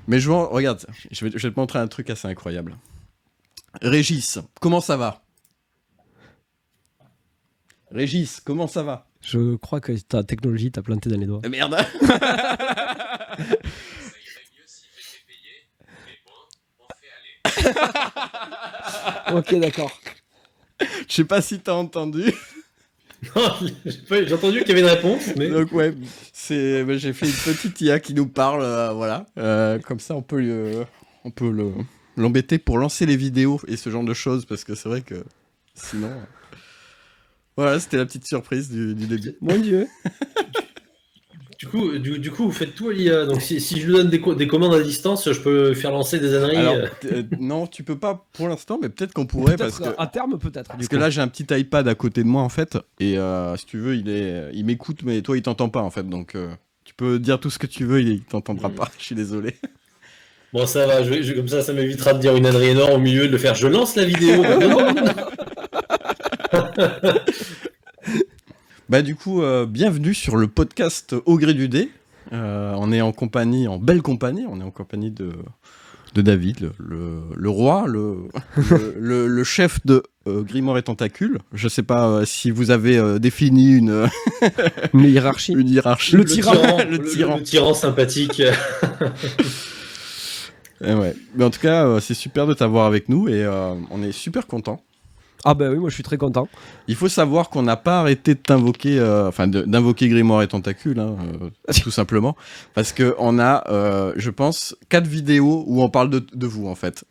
Mais regarde, je vais te montrer un truc assez incroyable. Régis, comment ça va? Régis, comment ça va? Je crois que ta technologie t'a planté dans les doigts. Merde. Ok, d'accord. Je sais pas si t'as entendu. Non, j'ai entendu qu'il y avait une réponse, mais... Donc ouais, j'ai fait une petite IA qui nous parle, voilà. Comme ça, on peut l'embêter pour lancer les vidéos et ce genre de choses, parce que c'est vrai que sinon... Voilà, c'était la petite surprise du début. Mon Dieu. Du coup, vous faites tout à l'IA. Donc, si je lui donne des commandes à distance, je peux faire lancer des âneries. Alors, non, tu peux pas pour l'instant, mais peut-être qu'on pourrait, parce que... À terme, peut-être. Parce que là, j'ai un petit iPad à côté de moi, en fait, et si tu veux, il m'écoute, mais toi, il t'entend pas, en fait, donc tu peux dire tout ce que tu veux, il t'entendra pas, je suis désolé. Bon, ça va, comme ça m'évitera de dire une ânerie énorme au milieu, de le faire. Je lance la vidéo. Non. Bah du coup, bienvenue sur le podcast Au gré du dé. On est en belle compagnie, on est en compagnie de David, le roi, le chef de Grimoire et Tentacules. Je sais pas si vous avez défini une hiérarchie. Une hiérarchie. Le tyran. Le tyran sympathique. Et ouais. Mais en tout cas, c'est super de t'avoir avec nous et on est super contents. Ah bah oui, moi je suis très content. Il faut savoir qu'on n'a pas arrêté de t'invoquer, d'invoquer Grimoire et Tentacules, tout simplement, parce que on a, je pense, 4 vidéos où on parle de vous en fait.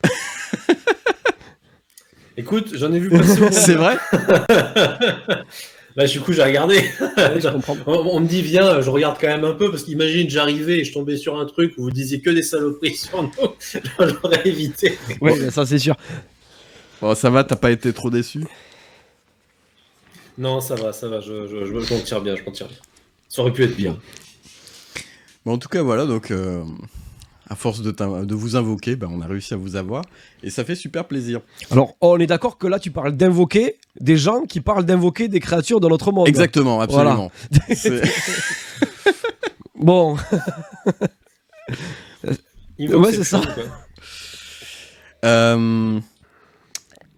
Écoute, j'en ai vu passer. C'est vrai? Bah du coup j'ai regardé. Ouais, je comprends. On me dit viens, je regarde quand même un peu parce qu'imagine j'arrivais et je tombais sur un truc où vous disiez que des saloperies sur nous, j'aurais évité. Ouais, ça c'est sûr. Bon, ça va, t'as pas été trop déçu? Non, ça va, je m'en tire bien, Ça aurait pu être pire. Bon, en tout cas, voilà, donc à force de vous invoquer, on a réussi à vous avoir et ça fait super plaisir. Alors, on est d'accord que là tu parles d'invoquer des gens qui parlent d'invoquer des créatures de notre monde. Exactement, absolument. Voilà. Bon. Ouais, c'est ça.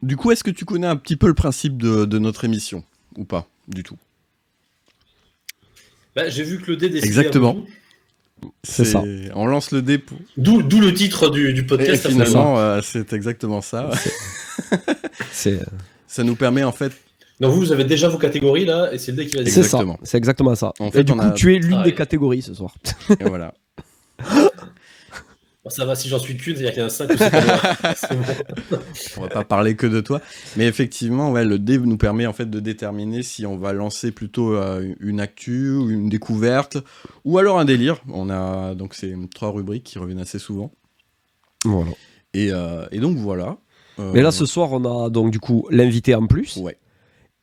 Du coup, est-ce que tu connais un petit peu le principe de notre émission ou pas du tout? Bah, j'ai vu que le dé décidait. Exactement. C'est ça. On lance le dé pour... D'où le titre du podcast. Et finalement, c'est exactement ça. Ça nous permet en fait... Donc vous avez déjà vos catégories là, et c'est le dé qui va décider. C'est exactement ça. En fait, et du coup, tu es l'une des catégories ce soir. Et voilà. Bon, ça va, si j'en suis qu'une, c'est-à-dire qu'il y en a 5 ou 6. Bon. On va pas parler que de toi. Mais effectivement, ouais, le dé nous permet en fait de déterminer si on va lancer plutôt une actu, ou une découverte, ou alors un délire. On a donc ces 3 rubriques qui reviennent assez souvent. Voilà. Et donc voilà. Mais là, ce soir, on a donc du coup l'invité en plus. Ouais.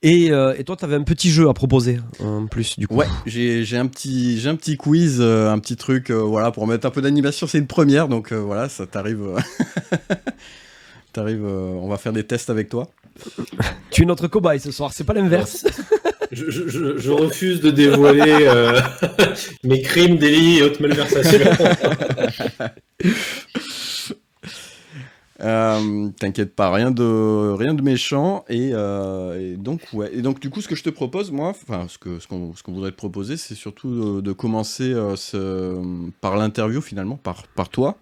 Et toi, tu avais un petit jeu à proposer en plus, du coup. Ouais, j'ai un petit quiz, un petit truc, voilà, pour mettre un peu d'animation. C'est une première, donc voilà, ça t'arrive. On va faire des tests avec toi. Tu es notre cobaye ce soir, c'est pas l'inverse. Je refuse de dévoiler mes crimes, délits et autres malversations. T'inquiète pas, rien de méchant et donc ouais. Et donc du coup, ce que je te propose, moi, enfin ce qu'on voudrait te proposer, c'est surtout de commencer par l'interview finalement, par toi,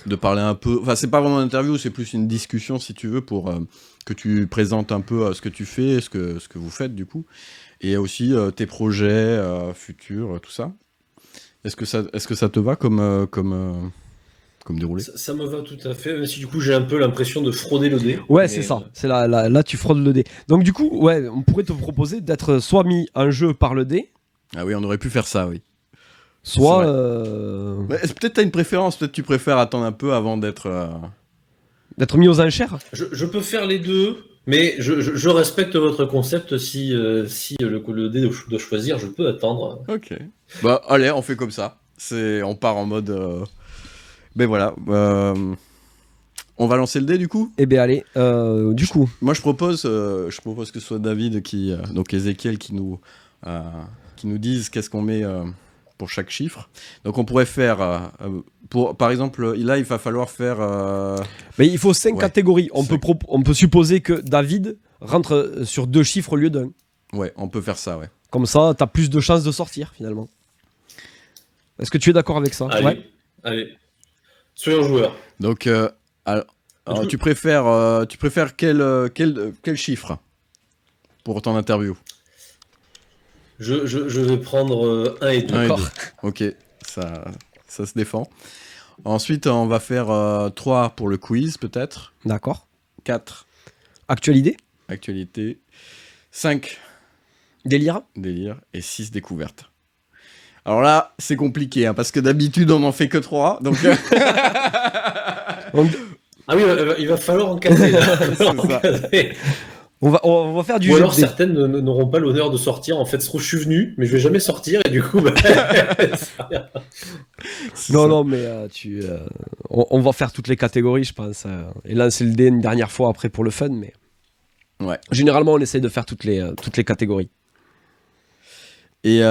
de parler un peu. Enfin, c'est pas vraiment une interview, c'est plus une discussion si tu veux pour que tu présentes un peu ce que tu fais, ce que vous faites du coup, et aussi tes projets futurs, tout ça. Est-ce que ça te va comme déroulé? Ça me va tout à fait, même si du coup j'ai un peu l'impression de frauder le dé. Ouais, c'est ça. C'est là, tu fraudes le dé. Donc du coup, ouais, on pourrait te proposer d'être soit mis en jeu par le dé. Ah oui, on aurait pu faire ça, oui. Soit... Peut-être t'as une préférence, peut-être tu préfères attendre un peu avant d'être... D'être mis aux enchères. Je peux faire les deux, mais je respecte votre concept. Si le dé doit choisir, je peux attendre. Ok. Bah allez, on fait comme ça. On part en mode... Ben voilà. On va lancer le dé du coup. Eh bien allez, du coup. Moi je propose que ce soit David donc Ézéchiel qui nous dise qu'est-ce qu'on met pour chaque chiffre. Donc on pourrait faire par exemple, là, il va falloir faire. Mais il faut 5 Ouais. catégories. On Cinq. peut supposer que David rentre sur 2 chiffres au lieu d'un. Ouais, on peut faire ça, ouais. Comme ça, t'as plus de chances de sortir finalement. Est-ce que tu es d'accord avec ça? Allez, Ouais. allez. Soyons joueurs. Donc, alors, tu préfères quel chiffre pour ton interview? Je vais prendre 1 et 2. Un et D'accord. deux. Ok, ça se défend. Ensuite, on va faire 3 pour le quiz, peut-être. D'accord. 4, Actualité? actualité. 5, Délire? délire. Et 6, découverte. Alors là, c'est compliqué, hein, parce que d'habitude, on n'en fait que 3. Donc, Ah oui, il va falloir encadrer. Là. Il va falloir C'est ça. encadrer. On va faire du Ou jeu alors de dés. certaines n'auront pas l'honneur de sortir. En fait, je suis venu, mais je vais jamais sortir et du coup, bah, c'est Non, ça. non, mais on va faire toutes les catégories, je pense. Et lancer le dé une dernière fois après pour le fun, mais Ouais. généralement, on essaie de faire toutes les catégories. Et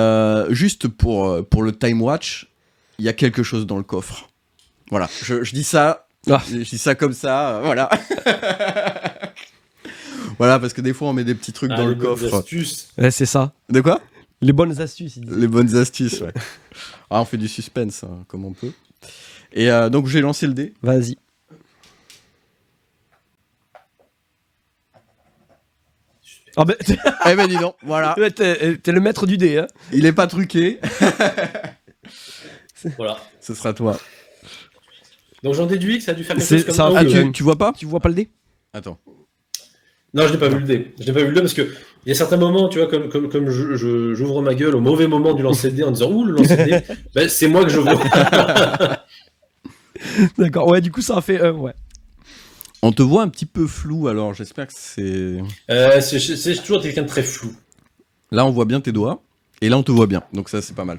juste pour le time watch, il y a quelque chose dans le coffre. Voilà, je dis ça, Ah. je dis ça comme ça, voilà. Voilà, parce que des fois on met des petits trucs dans les le bonnes coffre. astuces. Ouais, c'est ça. De quoi? Les bonnes astuces, ils disent. Les bonnes astuces, ouais. Ah, on fait du suspense, hein, comme on peut. Et donc j'ai lancé le dé. Vas-y. Ah ben, Eh ben dis donc, voilà. t'es le maître du dé, hein. Il est pas truqué, Voilà. ce sera toi. Donc j'en déduis que ça a dû faire quelque C'est- chose comme ça a ça. fait Ah, ou deux. tu vois pas? Tu vois pas le dé? Attends. Non, je n'ai pas vu le dé. Je n'ai pas vu le dé parce que il y a certains moments, tu vois, comme j'ouvre ma gueule au mauvais moment du lancer de dé en disant ouh le lancer de dé, ben, c'est moi que je vois. D'accord, ouais, du coup, ça a fait ouais. On te voit un petit peu flou, alors j'espère que c'est... C'est toujours quelqu'un de très flou. Là on voit bien tes doigts, et là on te voit bien, donc ça c'est pas mal.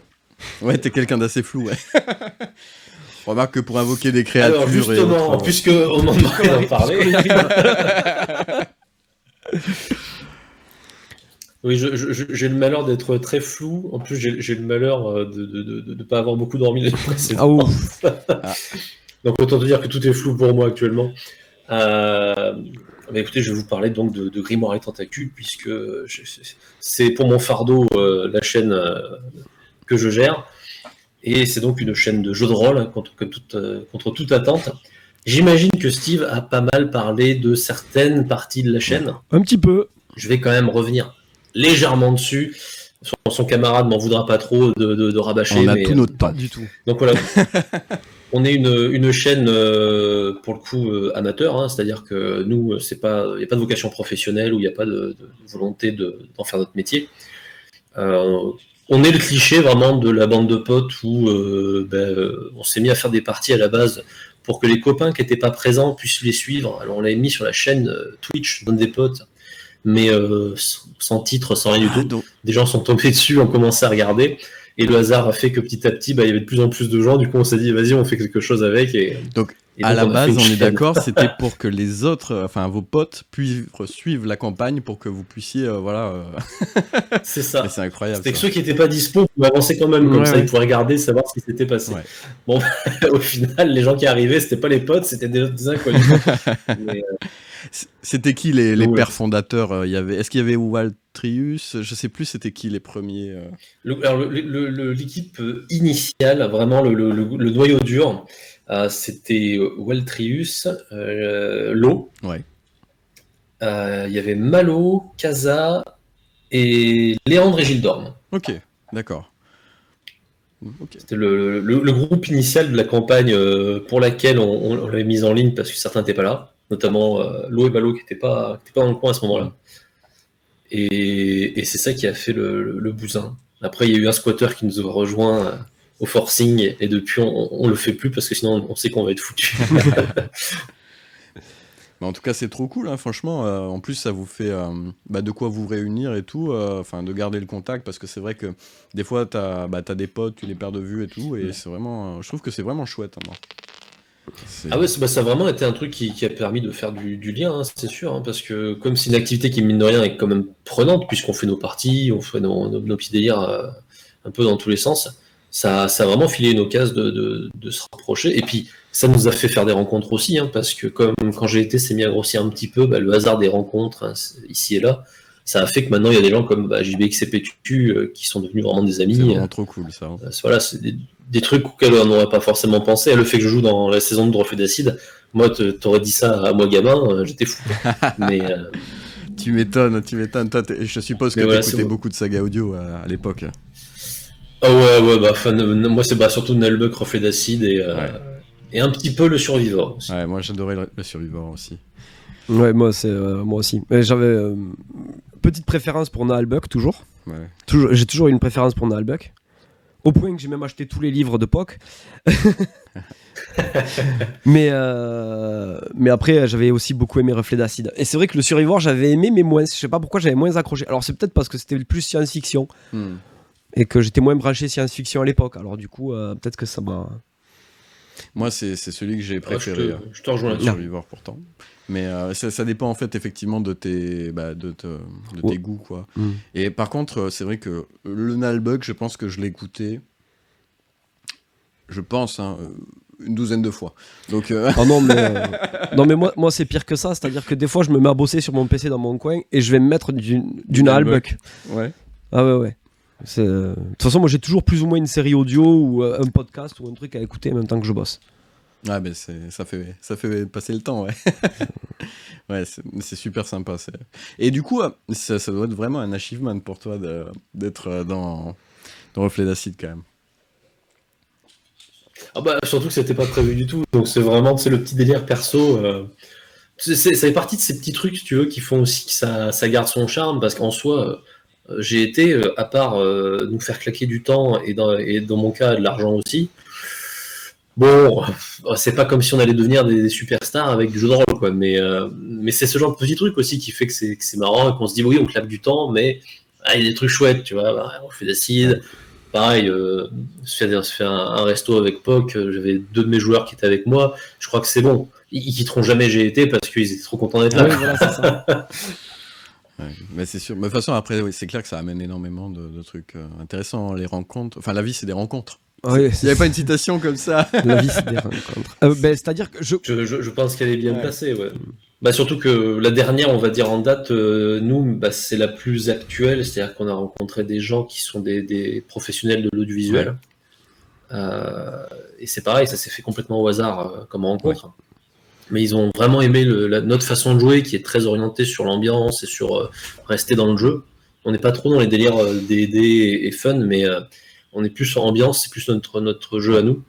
Ouais, t'es quelqu'un d'assez flou, ouais. Remarque que pour invoquer des créatures Alors et justement, autres, puisque on m'en demande d'en parler. Oui, j'ai le malheur d'être très flou. En plus, j'ai le malheur de ne pas avoir beaucoup dormi les jours précédents. Ah ouf. Donc autant te dire que tout est flou pour moi actuellement. Mais écoutez, je vais vous parler donc de Grimoire et Tentacules, puisque c'est pour mon fardeau la chaîne que je gère. Et c'est donc une chaîne de jeux de rôle, hein, contre toute attente. J'imagine que Steve a pas mal parlé de certaines parties de la chaîne. Un petit peu. Je vais quand même revenir légèrement dessus. Son camarade m'en voudra pas trop de rabâcher. on a mais, tout notre Pas temps. du tout. donc voilà. On est une chaîne pour le coup amateur, hein, c'est-à-dire que nous, il n'y a pas de vocation professionnelle ou il n'y a pas de volonté d'en faire notre métier. On est le cliché vraiment de la bande de potes où on s'est mis à faire des parties à la base pour que les copains qui n'étaient pas présents puissent les suivre. Alors on l'avait mis sur la chaîne Twitch, Bande des potes, mais sans titre, sans rien du tout. Donc, Des gens sont tombés dessus, ont commencé à regarder. Et le hasard a fait que petit à petit, il y avait de plus en plus de gens. Du coup, on s'est dit, vas-y, on fait quelque chose avec. Donc, Et à la on a fait base, une on est chaîne. d'accord, c'était pour que les autres, enfin vos potes, puissent suivre la campagne pour que vous puissiez, C'est ça. Mais c'est incroyable. C'était que ça. ceux qui n'étaient pas dispo pouvaient avancer quand même. Comme Ouais, ça, ouais. ils pourraient regarder, savoir ce qui s'était passé. Ouais. Bon, au final, les gens qui arrivaient, c'était pas les potes, c'était des inconnus. Mais, C'était qui les Ouais. pères fondateurs Est-ce qu'il y avait Waltrius? Je sais plus, c'était qui les premiers l'équipe initiale, vraiment le noyau dur, c'était Waltrius, Lo. Ouais. Il y avait Malo, Kaza et Léandre et Gildorn. Ok, d'accord. Ok. C'était le groupe initial de la campagne pour laquelle on l'avait mise en ligne parce que certains n'étaient pas là, notamment Lo et Malo qui n'étaient pas dans le coin à ce moment-là. Et c'est ça qui a fait le bousin. Après, il y a eu un squatter qui nous a rejoint au forcing et depuis, on le fait plus parce que sinon, on sait qu'on va être foutu. Mais en tout cas, c'est trop cool, hein, franchement. En plus, ça vous fait de quoi vous réunir et tout, enfin de garder le contact, parce que c'est vrai que des fois, t'as des potes, tu les perds de vue et tout, et c'est vraiment, je trouve que c'est vraiment chouette. Hein, moi. Ah ouais, ça a vraiment été un truc qui a permis de faire du lien, hein, c'est sûr, hein, parce que comme c'est une activité qui, mine de rien, est quand même prenante, puisqu'on fait nos parties, on fait nos petits délires un peu dans tous les sens, ça a vraiment filé une occasion de se rapprocher. Et puis, ça nous a fait faire des rencontres aussi, hein, parce que comme quand j'ai été, c'est mis à grossir un petit peu, le hasard des rencontres, hein, ici et là, ça a fait que maintenant, il y a des gens comme JBX et PQ qui sont devenus vraiment des amis. C'est vraiment trop cool, ça. Voilà, c'est des trucs auxquels on n'aurait pas forcément pensé. Le fait que je joue dans la saison de Reflet d'Acide, moi, t'aurais dit ça à moi gamin, j'étais fou. Mais... Tu m'étonnes. Toi, je suppose que voilà, t'écoutais beaucoup de saga audio à l'époque. Ah ouais, moi c'est surtout Nullbuck, Reflet d'Acide et un petit peu le Survivor aussi. Ouais, moi j'adorais le Survivor aussi. Ouais, moi aussi. Mais j'avais petite préférence pour Nullbuck toujours. Ouais. J'ai toujours eu une préférence pour Nullbuck. Au point que j'ai même acheté tous les livres de POC. mais après, j'avais aussi beaucoup aimé Reflet d'Acide. Et c'est vrai que le Survivor, j'avais aimé, mais moins. Je sais pas pourquoi j'avais moins accroché. Alors c'est peut-être parce que c'était le plus science-fiction. Et que j'étais moins branché science-fiction à l'époque. Alors du coup, peut-être que ça m'a... Moi, c'est celui que j'ai préféré. Je te rejoins là-dessus. Survivor pourtant. Mais ça dépend en fait effectivement de tes goûts, quoi. Et par contre, c'est vrai que le Nullbuck, je pense que je l'ai écouté, une douzaine de fois. Donc, Oh non, mais moi c'est pire que ça. C'est-à-dire que des fois, je me mets à bosser sur mon PC dans mon coin et je vais me mettre du Nullbuck. Ouais. Ah ouais. De toute façon, moi j'ai toujours plus ou moins une série audio ou un podcast ou un truc à écouter en même temps que je bosse. Ah ben ça fait passer le temps, ouais. Ouais, c'est super sympa. Et du coup, ça doit être vraiment un achievement pour toi d'être dans Reflet d'Acide quand même. Ah surtout que c'était pas prévu du tout. Donc c'est vraiment le petit délire perso. Ça fait partie de ces petits trucs, si tu veux, qui font aussi que ça garde son charme, parce qu'en soi, j'ai été, à part nous faire claquer du temps et dans mon cas de l'argent aussi, bon, c'est pas comme si on allait devenir des superstars avec du jeu de rôle, quoi. Mais c'est ce genre de petits trucs aussi qui fait que c'est marrant et qu'on se dit oui, on claque du temps, mais il y a des trucs chouettes, tu vois. On fait d'acide. Pareil, se faire un resto avec POC, j'avais 2 de mes joueurs qui étaient avec moi, je crois que c'est bon. Ils quitteront jamais GT parce qu'ils étaient trop contents d'être là. Oui, voilà, c'est ça. Ouais, mais c'est sûr. Mais de toute façon, après, oui, c'est clair que ça amène énormément de trucs intéressants, les rencontres. Enfin, la vie, c'est des rencontres. Oui, il n'y avait pas une citation comme ça. La vie, c'est des rencontres. C'est-à-dire que je pense qu'elle est bien placée, ouais. Surtout que la dernière, on va dire en date, nous, c'est la plus actuelle, c'est-à-dire qu'on a rencontré des gens qui sont des professionnels de l'audiovisuel. Ouais. Et c'est pareil, ça s'est fait complètement au hasard comme rencontre. Ouais. Mais ils ont vraiment aimé notre façon de jouer, qui est très orientée sur l'ambiance et sur rester dans le jeu. On n'est pas trop dans les délires D&D et fun, mais on est plus en ambiance, c'est plus notre jeu à nous.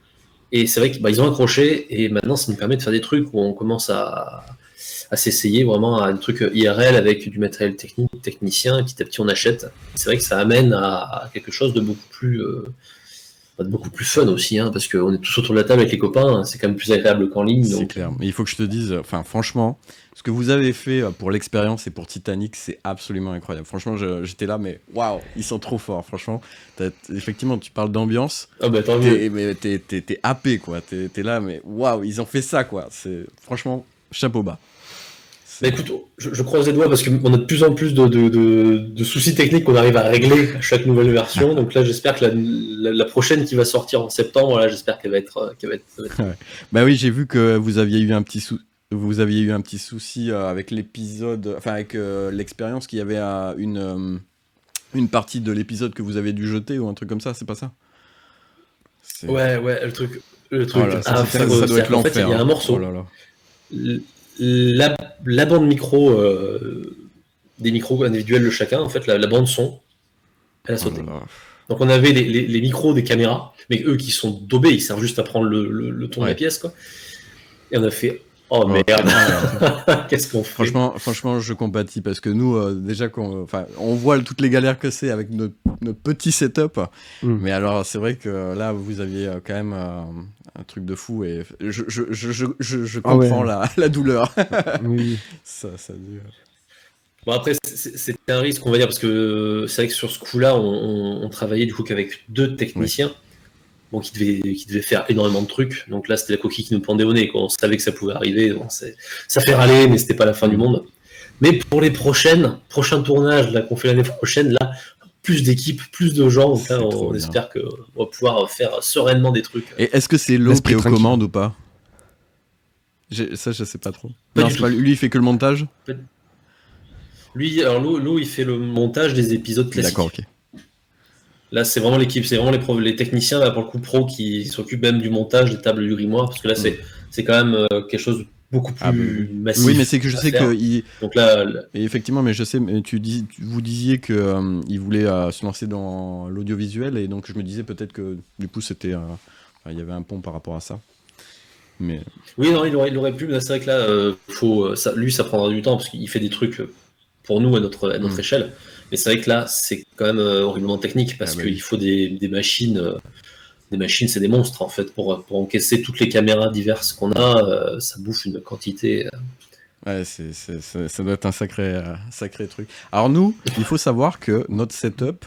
Et c'est vrai qu'ils ont accroché, et maintenant ça nous permet de faire des trucs où on commence à s'essayer vraiment à des trucs IRL avec du matériel technicien, et petit à petit on achète. C'est vrai que ça amène à quelque chose de beaucoup plus fun aussi, hein, parce qu'on est tous autour de la table avec les copains, c'est quand même plus agréable qu'en ligne. C'est clair, mais il faut que je te dise, franchement, ce que vous avez fait pour l'expérience et pour Titanic, c'est absolument incroyable. Franchement, j'étais là, mais waouh, ils sont trop forts, franchement. Effectivement, tu parles d'ambiance, t'es happé, quoi. T'es là, mais waouh, ils ont fait ça, quoi. Franchement, chapeau bas. Écoute, je croise les doigts parce qu'on a de plus en plus de soucis techniques qu'on arrive à régler à chaque nouvelle version. Donc là, j'espère que la prochaine qui va sortir en septembre, là, j'espère qu'elle va être. Ouais. Bah oui, j'ai vu que vous aviez eu un petit souci avec l'épisode, enfin avec l'expérience, qu'il y avait une partie de l'épisode que vous avez dû jeter ou un truc comme ça, c'est pas ça? Ouais, le truc. Ça doit être l'enfer. En fait, il y a un morceau. Oh là là. La bande micro, des micros individuels de chacun, en fait, la bande son, elle a sauté. Donc on avait les micros des caméras, mais eux qui sont daubés, ils servent juste à prendre le ton de la pièce, quoi. Et on a fait oh merde, qu'est-ce qu'on fait? Franchement, je compatis parce que nous, déjà, on voit toutes les galères que c'est avec notre petit setup. Mais alors, c'est vrai que là, vous aviez quand même un truc de fou et je comprends la douleur. Oui. Ça dure. Bon, après, c'est un risque, on va dire, parce que c'est vrai que sur ce coup-là, on travaillait du coup qu'avec 2 techniciens. Bon, qui devait faire énormément de trucs. Donc là, c'était la coquille qui nous pendait au nez, quoi. On savait que ça pouvait arriver. Donc ça fait râler, mais c'était pas la fin du monde. Mais pour les prochains tournages là qu'on fait l'année prochaine, là, plus d'équipes, plus de gens. Donc là, C'est trop on bien. espère qu'on va pouvoir faire sereinement des trucs. Et est-ce que c'est Lo qui est aux commandes ou pas? Ça, je sais pas trop. Pas Non, du c'est tout. pas lui, il fait que le montage? Lui, alors Lo, il fait le montage des épisodes classiques. D'accord, ok. Là, c'est vraiment l'équipe, c'est vraiment les techniciens, là, pour le coup, pro, qui s'occupent même du montage des tables du grimoire, parce que là, c'est quand même quelque chose de beaucoup plus massif. Oui, mais c'est que je sais que... Donc là... Et effectivement, mais je sais, mais vous disiez que il voulait se lancer dans l'audiovisuel, et donc je me disais peut-être que du coup, c'était... il y avait un pont par rapport à ça. Mais... Oui, non, il aurait pu, mais c'est vrai que là, lui, ça prendra du temps, parce qu'il fait des trucs pour nous à notre échelle. Mais c'est vrai que là, c'est quand même horriblement technique, parce qu'il faut des machines. Des machines, c'est des monstres, en fait. Pour encaisser toutes les caméras diverses qu'on a, ça bouffe une quantité. Ouais, ça doit être un sacré truc. Alors nous, il faut savoir que notre setup,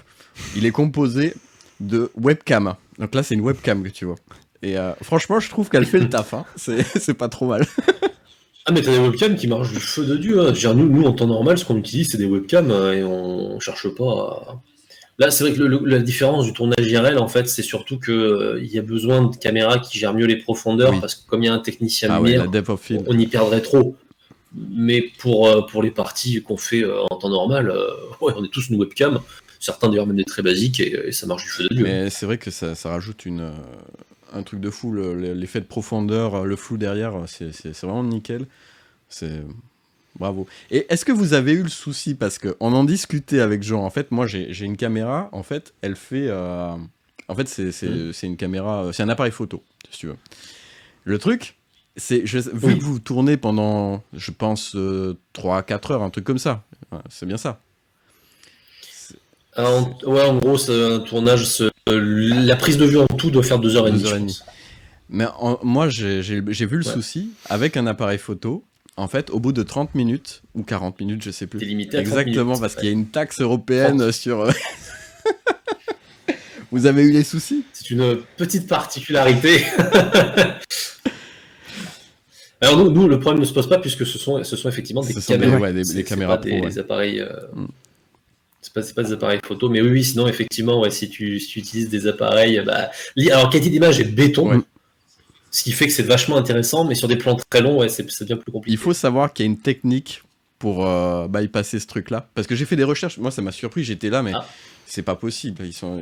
il est composé de webcam. Donc là, c'est une webcam que tu vois. Et franchement, je trouve qu'elle fait le taf. Hein. C'est pas trop mal. Ah, mais t'as des webcams qui marchent du feu de Dieu. Hein. Je veux dire, nous, en temps normal, ce qu'on utilise, c'est des webcams et on cherche pas à... Là, c'est vrai que la différence du tournage IRL, en fait, c'est surtout qu'il y a besoin de caméras qui gèrent mieux les profondeurs, parce que comme il y a un technicien lumière, on y perdrait trop. Mais pour les parties qu'on fait en temps normal, on est tous une webcam. Certains d'ailleurs même des très basiques et ça marche du feu de Dieu. Mais c'est vrai que ça rajoute un truc de fou, l'effet de profondeur, le flou derrière, c'est vraiment nickel. C'est... Bravo. Et est-ce que vous avez eu le souci, parce qu'on en discutait avec Jean, en fait, moi j'ai une caméra, en fait, elle fait... En fait, c'est une caméra, c'est un appareil photo, si tu veux. Le truc, vu que vous tournez pendant, je pense, 3-4 heures, un truc comme ça, c'est bien ça. En gros, c'est un tournage, la prise de vue en tout doit faire 2h30. Mais moi, j'ai vu le souci, avec un appareil photo, en fait, au bout de 30 minutes, ou 40 minutes, je sais plus. T'es limité à 30 exactement, minutes, parce qu'il y a une taxe européenne sur... Vous avez eu les soucis? C'est une petite particularité. Alors nous, le problème ne se pose pas, puisque ce sont effectivement des caméras. Des caméras pro. Des appareils... C'est pas des appareils photo, mais oui, sinon, effectivement, si tu utilises des appareils... alors, qualité d'image est béton, ce qui fait que c'est vachement intéressant, mais sur des plans très longs, ça devient plus compliqué. Il faut savoir qu'il y a une technique pour bypasser ce truc-là. Parce que j'ai fait des recherches, moi ça m'a surpris, j'étais là, mais c'est pas possible,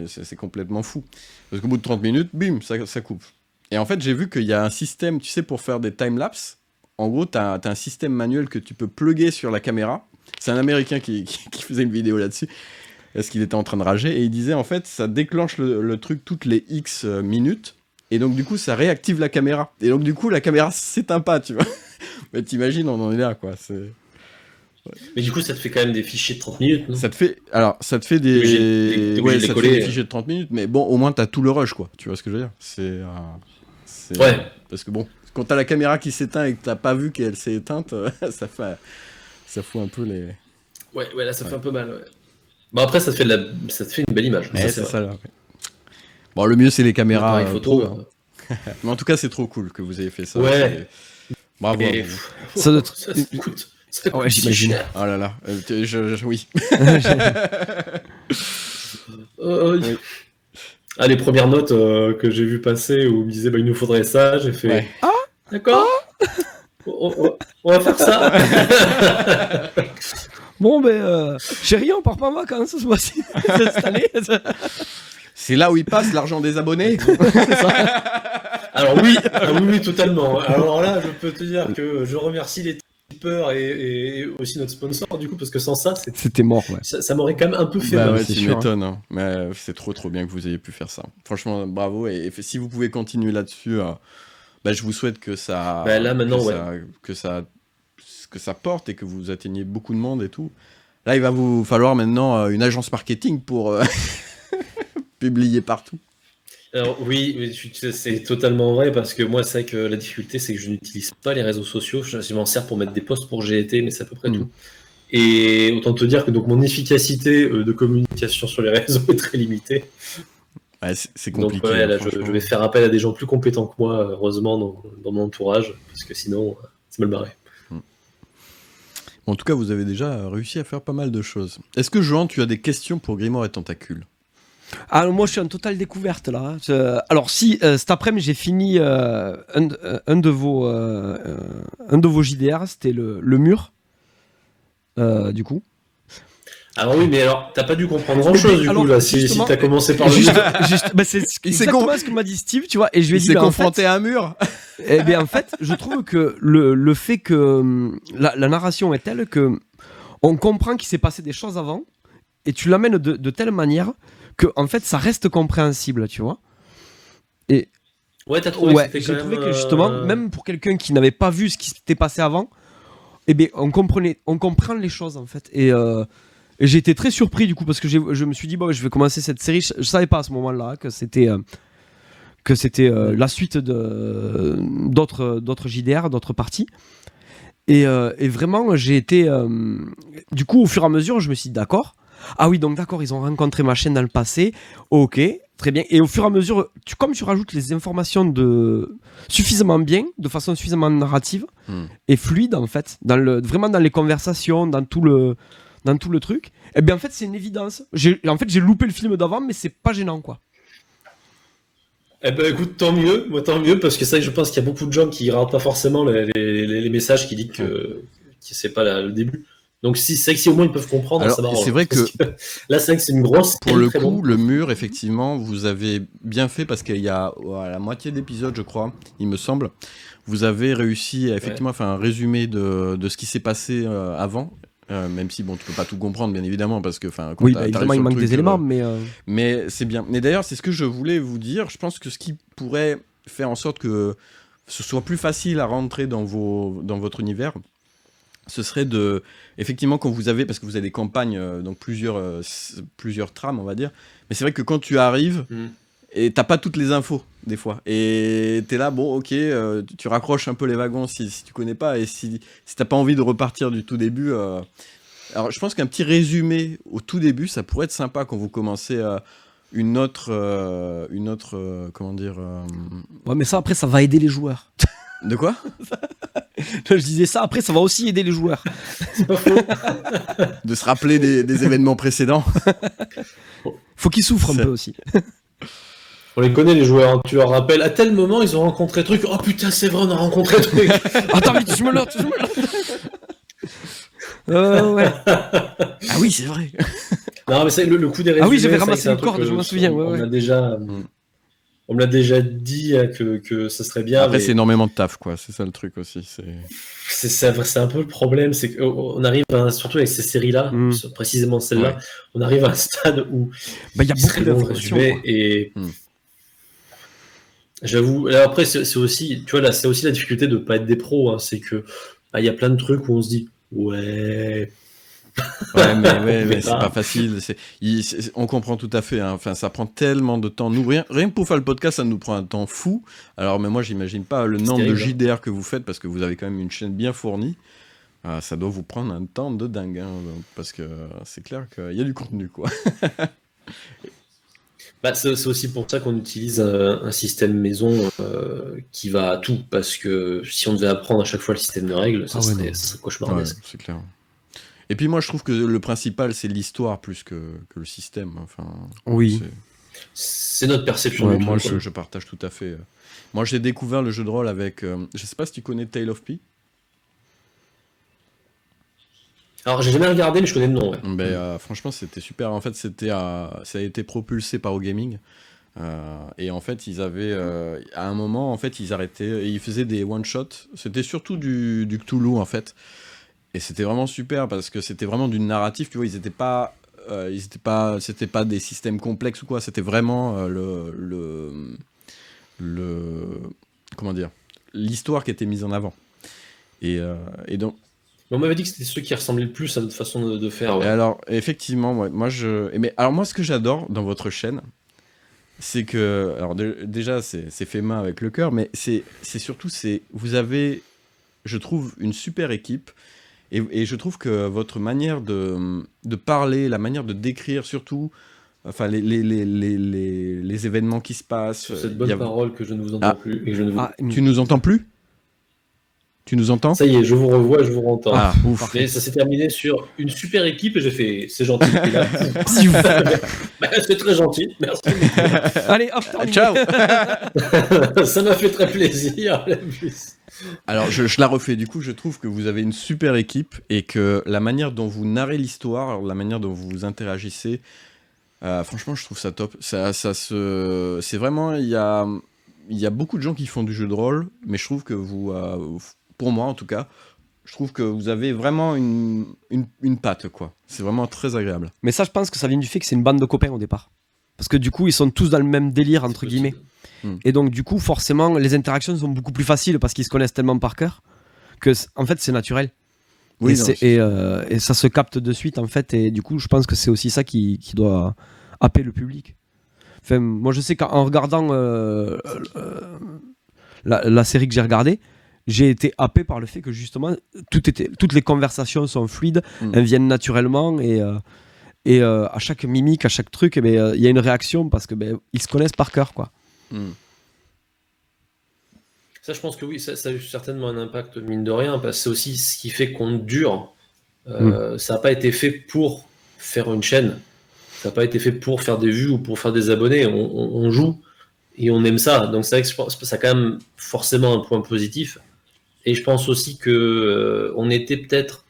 c'est complètement fou. Parce qu'au bout de 30 minutes, bim, ça coupe. Et en fait, j'ai vu qu'il y a un système, tu sais, pour faire des timelapses. En gros, t'as un système manuel que tu peux plugger sur la caméra. C'est un Américain qui faisait une vidéo là-dessus, parce qu'il était en train de rager, et il disait, en fait, ça déclenche le truc toutes les X minutes, et donc du coup, ça réactive la caméra. Et donc du coup, la caméra s'éteint pas, tu vois. Mais t'imagines, on en est là, quoi. Mais du coup, ça te fait quand même des fichiers de 30 minutes, non ? Ça te fait des fichiers de 30 minutes, mais bon, au moins, t'as tout le rush, quoi. Tu vois ce que je veux dire ? Parce que bon, quand t'as la caméra qui s'éteint et que t'as pas vu qu'elle s'est éteinte, ça fout un peu les... Ouais, là, ça fait un peu mal, ouais. Bon, après, ça te fait une belle image. C'est ça, là. Bon, le mieux, c'est les caméras photo. Pro, mais en tout cas, c'est trop cool que vous ayez fait ça. Ouais. Bravo. Ça doit être... Ça ouais, j'imagine. Oh là là. Oui. Oui. Ah, les premières notes que j'ai vu passer où il me disait il nous faudrait ça, j'ai fait... Ouais. Ah, d'accord. On va faire ça. Bon, chérie, on part pas en vacances ce mois-ci. Cette année. C'est là où il passe l'argent des abonnés. C'est ça. Alors oui, totalement. Alors là, je peux te dire que je remercie les tipeurs et aussi notre sponsor, du coup, parce que sans ça, c'était mort, ouais. Ça m'aurait quand même un peu fait mal. Ouais, tu m'étonnes, hein. Mais c'est trop bien que vous ayez pu faire ça. Franchement, bravo. Et si vous pouvez continuer là-dessus, je vous souhaite que ça... là, maintenant, que ça porte et que vous atteigniez beaucoup de monde et tout. Là, il va vous falloir maintenant une agence marketing pour publier partout. Alors oui, c'est totalement vrai, parce que moi, c'est vrai que la difficulté, c'est que je n'utilise pas les réseaux sociaux. Je m'en sers pour mettre des posts pour GT, mais c'est à peu près tout. Et autant te dire que donc mon efficacité de communication sur les réseaux est très limitée. Ouais, c'est compliqué. Donc là, je vais faire appel à des gens plus compétents que moi, heureusement, dans mon entourage, parce que sinon, c'est mal barré. En tout cas, vous avez déjà réussi à faire pas mal de choses. Est-ce que, Johan, tu as des questions pour Grimoire et Tentacule ? Alors moi je suis en totale découverte là. Alors si cet après-midi j'ai fini un de vos JDR, c'était le mur. Du coup. Alors oui, mais alors t'as pas dû comprendre grand-chose du coup là. Si t'as commencé par le mur. C'est exactement ce que m'a dit Steve, tu vois. Et je lui ai dit, il s'est confronté à un mur. Eh bien en fait, je trouve que le fait que la narration est telle que on comprend qu'il s'est passé des choses avant, et tu l'amènes de telle manière que en fait ça reste compréhensible, tu vois. Et ouais, t'as trouvé. Ouais, j'ai trouvé que justement, même pour quelqu'un qui n'avait pas vu ce qui s'était passé avant, eh bien on comprend les choses en fait. Et j'ai été très surpris du coup parce que je me suis dit bon, je vais commencer cette série. Je savais pas à ce moment-là que c'était la suite d'autres JDR, d'autres parties. Et vraiment, j'ai été du coup au fur et à mesure, je me suis dit d'accord. Ah oui, donc d'accord, ils ont rencontré ma chaîne dans le passé. Ok, très bien. Et au fur et à mesure, comme tu rajoutes les informations suffisamment bien, de façon suffisamment narrative et fluide en fait, vraiment dans les conversations, dans tout le truc, eh bien en fait c'est une évidence. J'ai loupé le film d'avant, mais c'est pas gênant quoi. Eh ben écoute, tant mieux, parce que c'est vrai que je pense qu'il y a beaucoup de gens qui ratent pas forcément les messages qui disent que c'est pas le début. Donc c'est que si au moins ils peuvent comprendre, alors, ça m'arrange. C'est vrai que là c'est vrai que c'est une grosse. Pour le coup, le mur, effectivement, vous avez bien fait parce qu'il y a à la moitié de l'épisode, je crois, il me semble, vous avez réussi à effectivement faire un résumé de ce qui s'est passé avant. Même si bon, tu peux pas tout comprendre, bien évidemment, parce que oui, évidemment, il manque des éléments, mais c'est bien. Mais d'ailleurs, c'est ce que je voulais vous dire. Je pense que ce qui pourrait faire en sorte que ce soit plus facile à rentrer dans votre univers, ce serait effectivement, quand vous avez, parce que vous avez des campagnes, donc plusieurs trames, on va dire, mais c'est vrai que quand tu arrives, et t'as pas toutes les infos, des fois, et t'es là, bon, ok, tu raccroches un peu les wagons si tu connais pas, et si t'as pas envie de repartir du tout début, alors je pense qu'un petit résumé au tout début, ça pourrait être sympa quand vous commencez une autre, comment dire... Ouais, mais ça, après, ça va aider les joueurs. De quoi ? Je disais ça, après ça va aussi aider les joueurs. C'est pas faux. De se rappeler des événements précédents. Faut qu'ils souffrent un peu aussi. On les connaît les joueurs, hein. Tu leur rappelles, à tel moment ils ont rencontré truc. Oh putain c'est vrai, on a rencontré truc. Attends, vite, je me lote. Ouais. Ah oui, c'est vrai. Non mais c'est le coup des résumés. Ah oui, j'avais ramassé une corde, je m'en souviens. On me l'a déjà dit que ça serait bien. Après, c'est énormément de taf, quoi. C'est ça le truc aussi. C'est un peu le problème, c'est qu'on arrive, surtout avec ces séries-là, précisément celle-là, on arrive à un stade où il y a beaucoup d'informations. Et j'avoue, là après, c'est aussi, tu vois, là, c'est aussi la difficulté de ne pas être des pros. Hein, c'est que il y a plein de trucs où on se dit, ouais, mais c'est pas facile. On comprend tout à fait. Hein. Enfin, ça prend tellement de temps. Nous, rien que pour faire le podcast, ça nous prend un temps fou. Alors, mais moi, j'imagine pas le nombre de JDR que vous faites parce que vous avez quand même une chaîne bien fournie. Ça doit vous prendre un temps de dingue, hein, parce que c'est clair qu'il y a du contenu, quoi. C'est aussi pour ça qu'on utilise un système maison qui va à tout, parce que si on devait apprendre à chaque fois le système de règles, ça serait cauchemardesque. Ouais, c'est clair. Et puis moi je trouve que le principal c'est l'histoire plus que le système. Enfin, oui. C'est notre perception. Moi je partage tout à fait. Moi j'ai découvert le jeu de rôle avec, je sais pas si tu connais Tale of P. Alors j'ai jamais regardé mais je connais le nom. Ouais. Franchement c'était super. En fait ça a été propulsé par OGaming. Et en fait ils avaient à un moment en fait ils arrêtaient et ils faisaient des one shot. C'était surtout du Cthulhu en fait. Et c'était vraiment super parce que c'était vraiment du narratif, tu vois, c'était pas des systèmes complexes ou quoi, c'était vraiment comment dire, l'histoire qui était mise en avant. Et donc on m'avait dit que c'était ceux qui ressemblaient le plus à notre façon de faire. Ouais. Et alors effectivement, moi ce que j'adore dans votre chaîne, c'est que alors déjà c'est fait main avec le cœur, mais c'est surtout vous avez, je trouve, une super équipe. Et je trouve que votre manière de parler, la manière de décrire surtout, enfin les événements qui se passent. Sur cette bonne parole que je ne vous entends plus. Et je ne vous... Tu nous entends plus ? Tu nous entends? Ça y est, je vous revois, je vous entends. Ah, ouf. Mais ça s'est terminé sur une super équipe et j'ai fait, c'est gentil. Et là, c'est très gentil, merci. Allez, hop, ciao. Ça m'a fait très plaisir. Alors, je la refais. Du coup, je trouve que vous avez une super équipe et que la manière dont vous narrez l'histoire, la manière dont vous interagissez, franchement, je trouve ça top. C'est vraiment, il y a beaucoup de gens qui font du jeu de rôle, mais je trouve que vous, pour moi en tout cas, je trouve que vous avez vraiment une patte, quoi. C'est vraiment très agréable. Mais ça, je pense que ça vient du fait que c'est une bande de copains au départ. Parce que du coup, ils sont tous dans le même délire, entre guillemets. Et donc, du coup, forcément, les interactions sont beaucoup plus faciles parce qu'ils se connaissent tellement par cœur que, en fait, c'est naturel. Oui, et ça se capte de suite, en fait. Et du coup, je pense que c'est aussi ça qui doit happer le public. Enfin, moi, je sais qu'en regardant la série que j'ai regardée, j'ai été happé par le fait que, justement, toutes les conversations sont fluides, elles viennent naturellement et à chaque mimique, à chaque truc, il y a une réaction parce que ils se connaissent par cœur, quoi. Ça, je pense que oui, ça a eu certainement un impact, mine de rien, parce que c'est aussi ce qui fait qu'on dure. Ça n'a pas été fait pour faire une chaîne, ça n'a pas été fait pour faire des vues ou pour faire des abonnés. On joue et on aime ça. Donc c'est vrai que je pense que ça a quand même forcément un point positif. Et je pense aussi que on était peut-être,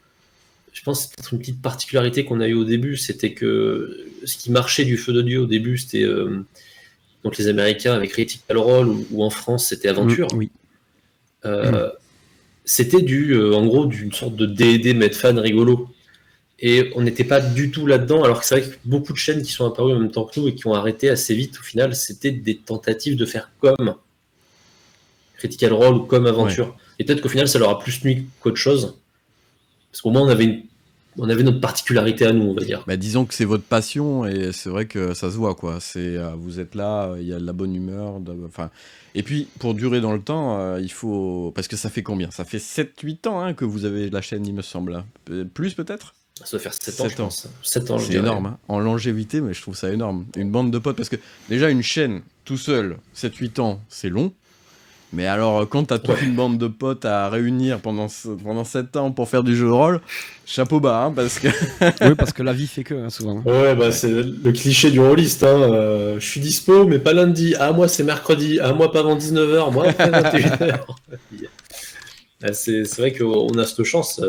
je pense que c'est peut-être une petite particularité qu'on a eu au début, c'était que ce qui marchait du Feu de Dieu au début, c'était donc les Américains avec Critical Role ou en France c'était Aventure. Oui. C'était en gros d'une sorte de D&D Medfan rigolo. Et on n'était pas du tout là-dedans, alors que c'est vrai que beaucoup de chaînes qui sont apparues en même temps que nous et qui ont arrêté assez vite, au final, c'était des tentatives de faire comme Critical Role ou comme Aventure. Ouais. Et peut-être qu'au final, ça leur a plus nuit qu'autre chose. Parce qu'au moins, on avait notre particularité à nous, on va dire. Disons que c'est votre passion, et c'est vrai que ça se voit, quoi. Vous êtes là, il y a de la bonne humeur. Et puis, pour durer dans le temps, il faut... Parce que ça fait combien? Ça fait 7-8 ans que vous avez la chaîne, il me semble. Plus, peut-être? Ça doit faire 7 ans, je pense. 7 ans, c'est énorme, en longévité, mais je trouve ça énorme. Une bande de potes, parce que déjà, une chaîne, tout seul, 7-8 ans, c'est long. Mais alors, quand t'as toute une bande de potes à réunir pendant 7 ans pour faire du jeu de rôle, chapeau bas, parce que... Oui, parce que la vie fait que, souvent. Ouais, c'est le cliché du rôliste. Je suis dispo, mais pas lundi. Ah, moi, c'est mercredi. Ah, moi, pas avant 19h. Moi, après 21h. C'est vrai qu'on a cette chance.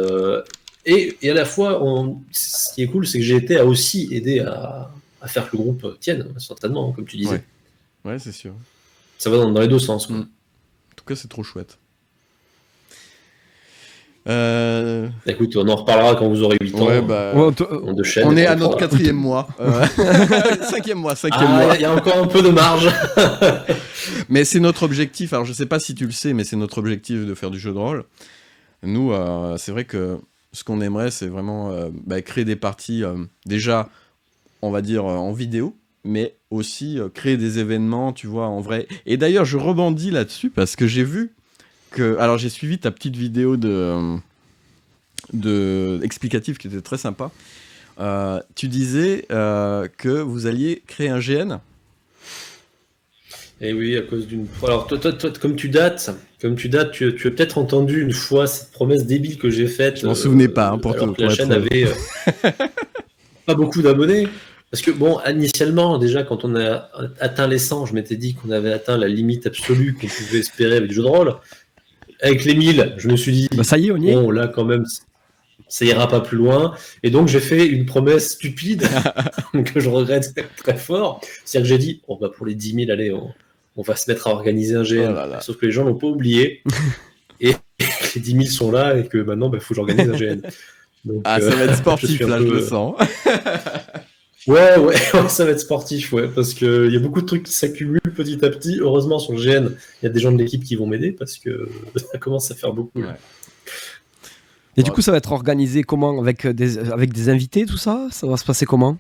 Et à la fois, ce qui est cool, c'est que j'ai été à aussi aider à faire que le groupe tienne, certainement, comme tu disais. Ouais, c'est sûr. Ça va dans les deux sens. En tout cas, c'est trop chouette. Écoute, on en reparlera quand vous aurez 8 ans. De chaîne, on est à notre 4e mois. 5e mois. Il y a encore un peu de marge. Mais c'est notre objectif. Alors, je sais pas si tu le sais, mais c'est notre objectif de faire du jeu de rôle. Nous, c'est vrai que ce qu'on aimerait, c'est vraiment créer des parties, déjà, on va dire, en vidéo, mais aussi créer des événements, tu vois, en vrai. Et d'ailleurs, je rebondis là-dessus, parce que j'ai vu que... Alors, j'ai suivi ta petite vidéo explicative qui était très sympa. Tu disais que vous alliez créer un GN. Et oui, à cause d'une... Alors, toi, comme tu dates, tu as peut-être entendu une fois cette promesse débile que j'ai faite. Je m'en souvenais pas, pour alors que la chaîne avait pas beaucoup d'abonnés. Parce que, bon, initialement, déjà, quand on a atteint les 100, je m'étais dit qu'on avait atteint la limite absolue qu'on pouvait espérer avec le jeu de rôle. Avec les 1000, je me suis dit, ça y est, on y est. Bon, là, quand même, ça ira pas plus loin. Et donc, j'ai fait une promesse stupide que je regrette très fort. C'est-à-dire que j'ai dit, pour les 10 000, allez, on va se mettre à organiser un GN. Sauf que les gens l'ont pas oublié. Et les 10 000 sont là et que maintenant, faut que j'organise un GN. Donc, ça va être sportif, là, je le sens. Ouais, ça va être sportif, parce qu'il y a beaucoup de trucs qui s'accumulent petit à petit. Heureusement, sur le GN, il y a des gens de l'équipe qui vont m'aider parce que ça commence à faire beaucoup. Ouais. Et du coup, ça va être organisé comment? Avec des invités, tout ça? Ça va se passer comment?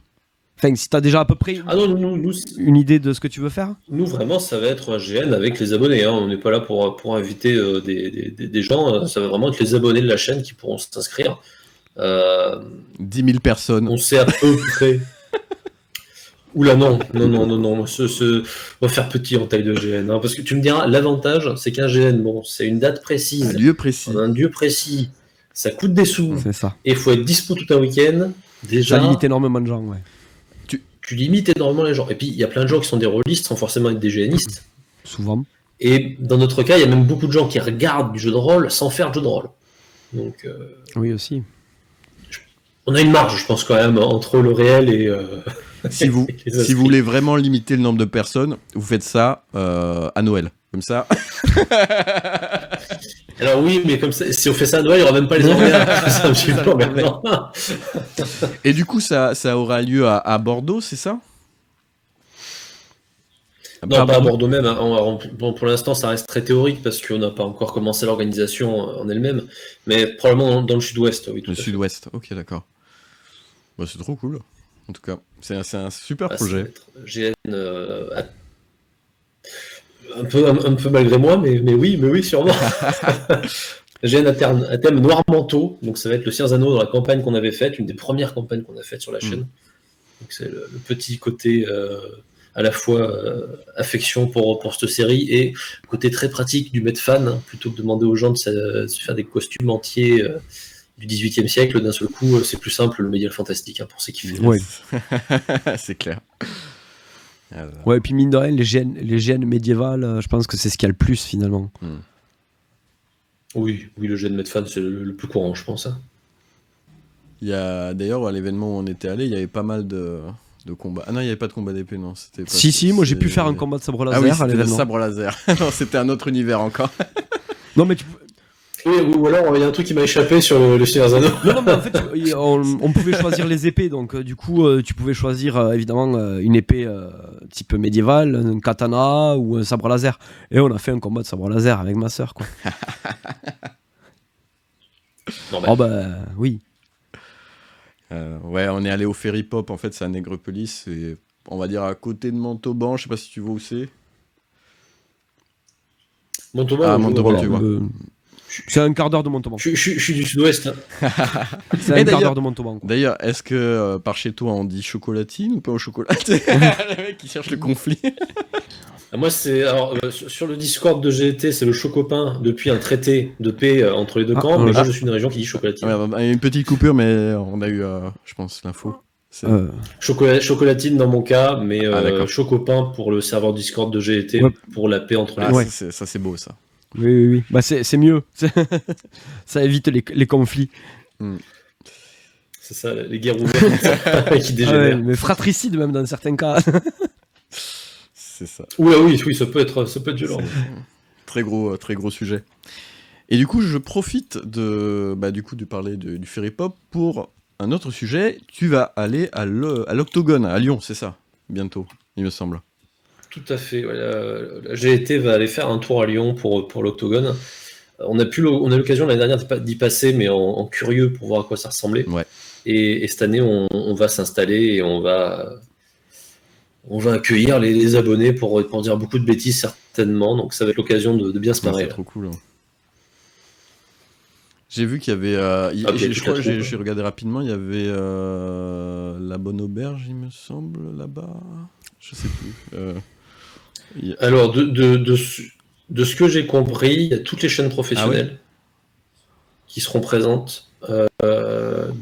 Enfin, si tu as déjà à peu près une idée de ce que tu veux faire? Nous, vraiment, ça va être un GN avec les abonnés. On n'est pas là pour inviter des gens. Ça va vraiment être les abonnés de la chaîne qui pourront s'inscrire. 10 000 personnes. On sait à peu près... Oula, non. On va faire petit en taille de GN. Hein, parce que tu me diras, l'avantage, c'est qu'un GN, bon, c'est une date précise. Un lieu précis. Un lieu précis. Ça coûte des sous. C'est ça. Et il faut être dispo tout un week-end. Déjà, ça limite énormément de gens, ouais. Tu limites énormément les gens. Et puis, il y a plein de gens qui sont des rôlistes sans forcément être des GNistes. Souvent. Et dans notre cas, il y a même beaucoup de gens qui regardent du jeu de rôle sans faire de jeu de rôle. Donc, oui, aussi. On a une marge, je pense, quand même, entre le réel et... Si vous voulez vraiment limiter le nombre de personnes, vous faites ça à Noël. Comme ça. Alors oui, mais comme ça, si on fait ça à Noël, il n'y aura même pas les horaires. C'est un petit peu emmerdant. Et du coup, ça aura lieu à Bordeaux, c'est ça? Non, pas à Bordeaux même. Hein. Bon, pour l'instant, ça reste très théorique parce qu'on n'a pas encore commencé l'organisation en elle-même. Mais probablement dans le sud-ouest, oui. Le sud-ouest, ok, d'accord. Bah, c'est trop cool. En tout cas, c'est un super projet. GN, un peu malgré moi, mais oui, sûrement. GN à thème noir manteau, donc ça va être le Seigneur des Anneaux dans la campagne qu'on avait faite, une des premières campagnes qu'on a faites sur la chaîne. Donc c'est le petit côté à la fois affection pour cette série et côté très pratique du mettre fan, hein, plutôt que de demander aux gens de se faire des costumes entiers du XVIIIe siècle, d'un seul coup, c'est plus simple le médiéval fantastique, hein, pour ceux qui font. Ouais. C'est clair. Alors. Ouais, et puis mine de rien, les GN médiévales, je pense que c'est ce qu'il y a le plus finalement. Oui, le GN mettre fan, c'est le plus courant, je pense. Hein. Il y a d'ailleurs à l'événement où on était allé, il y avait pas mal de combats. Ah non, il n'y avait pas de combat d'épée, non. C'était pas si, moi j'ai pu faire un combat de sabre laser. Ah oui, c'était le sabre laser. Non, c'était un autre univers encore. Non, mais oui, ou alors il y a un truc qui m'a échappé sur le Seigneur des Anneaux. Non, mais en fait, on pouvait choisir les épées, donc du coup, tu pouvais choisir évidemment une épée type médiévale, un katana ou un sabre laser. Et on a fait un combat de sabre laser avec ma sœur, quoi. Oh bah oui. Ouais, on est allé au Ferry Pop, en fait, c'est à Nègrepelisse, et on va dire à côté de Montauban, je sais pas si tu vois où c'est. Montauban, Montauban, tu vois. C'est un quart d'heure de Montauban. Je suis du sud-ouest. Hein. C'est un quart d'heure de Montauban. D'ailleurs, est-ce que par chez toi on dit chocolatine ou pas au chocolat? Le mec qui cherche le conflit. Moi, c'est alors sur le Discord de GT, c'est le Chocopin depuis un traité de paix entre les deux camps. Mais moi, je suis une région qui dit chocolatine. Ouais, il y a une petite coupure, mais on a eu, je pense, l'info. Chocolatine dans mon cas, mais Chocopin pour le serveur Discord de GT pour la paix entre les deux. Ça, c'est beau, ça. Oui. Bah, c'est mieux. Ça évite les conflits. C'est ça, les guerres ouvertes qui dégénèrent. Mais fratricide, même dans certains cas. C'est ça. Oui, ça peut être violent. Très gros sujet. Et du coup, je profite de parler du Ferry Pop pour un autre sujet. Tu vas aller à l'Octogone, à Lyon, c'est ça, bientôt, il me semble. Tout à fait. Ouais, la GT va aller faire un tour à Lyon pour l'Octogone. On a l'occasion l'année dernière d'y passer, mais en curieux pour voir à quoi ça ressemblait. Ouais. Et cette année, on va s'installer et on va accueillir les abonnés pour dire beaucoup de bêtises certainement. Donc ça va être l'occasion de bien se marrer. C'est trop cool. Hein. J'ai vu qu'il y avait... je crois que j'ai regardé rapidement, il y avait la Bonne Auberge, il me semble, là-bas. Je sais plus. Alors, de ce que j'ai compris, il y a toutes les chaînes professionnelles qui seront présentes.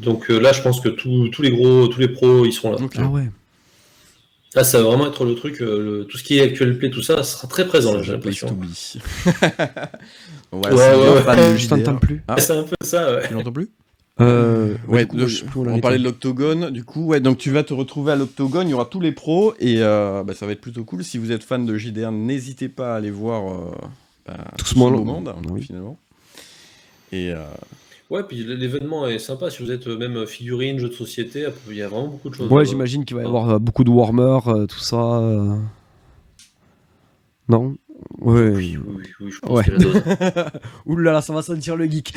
Donc là, je pense que tous les pros, ils seront là. Okay. Ah ouais. Là, ça va vraiment être le truc, tout ce qui est actual play, tout ça sera très présent, là, j'ai l'impression. Je t'entends plus. Ah. C'est un peu ça, ouais. Tu l'entends plus? On parlait de l'Octogone, du coup, donc tu vas te retrouver à l'Octogone, il y aura tous les pros, et ça va être plutôt cool. Si vous êtes fan de JDR, n'hésitez pas à aller voir tout ce beau monde, finalement. Et... Ouais, puis l'événement est sympa, si vous êtes même figurine, jeux de société, il y a vraiment beaucoup de choses. Ouais, j'imagine qu'il va y avoir beaucoup de Warhammer, tout ça. Non? Ouais. Oui, je pense que la dose. Ouh là là, ça va sentir le geek.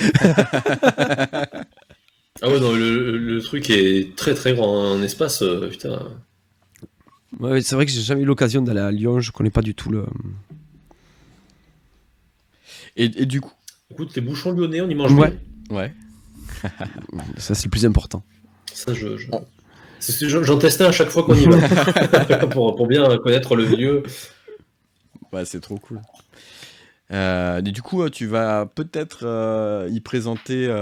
Ah ouais, non, le truc est très très grand en espace, putain. Ouais, c'est vrai que j'ai jamais eu l'occasion d'aller à Lyon, je connais pas du tout le... Et du coup... Écoute, les bouchons lyonnais, on y mange bien. Ouais. Ça, c'est le plus important. Ça, J'en testais à chaque fois qu'on y va, pour bien connaître le lieu. Ouais, c'est trop cool. Et du coup, tu vas peut-être y présenter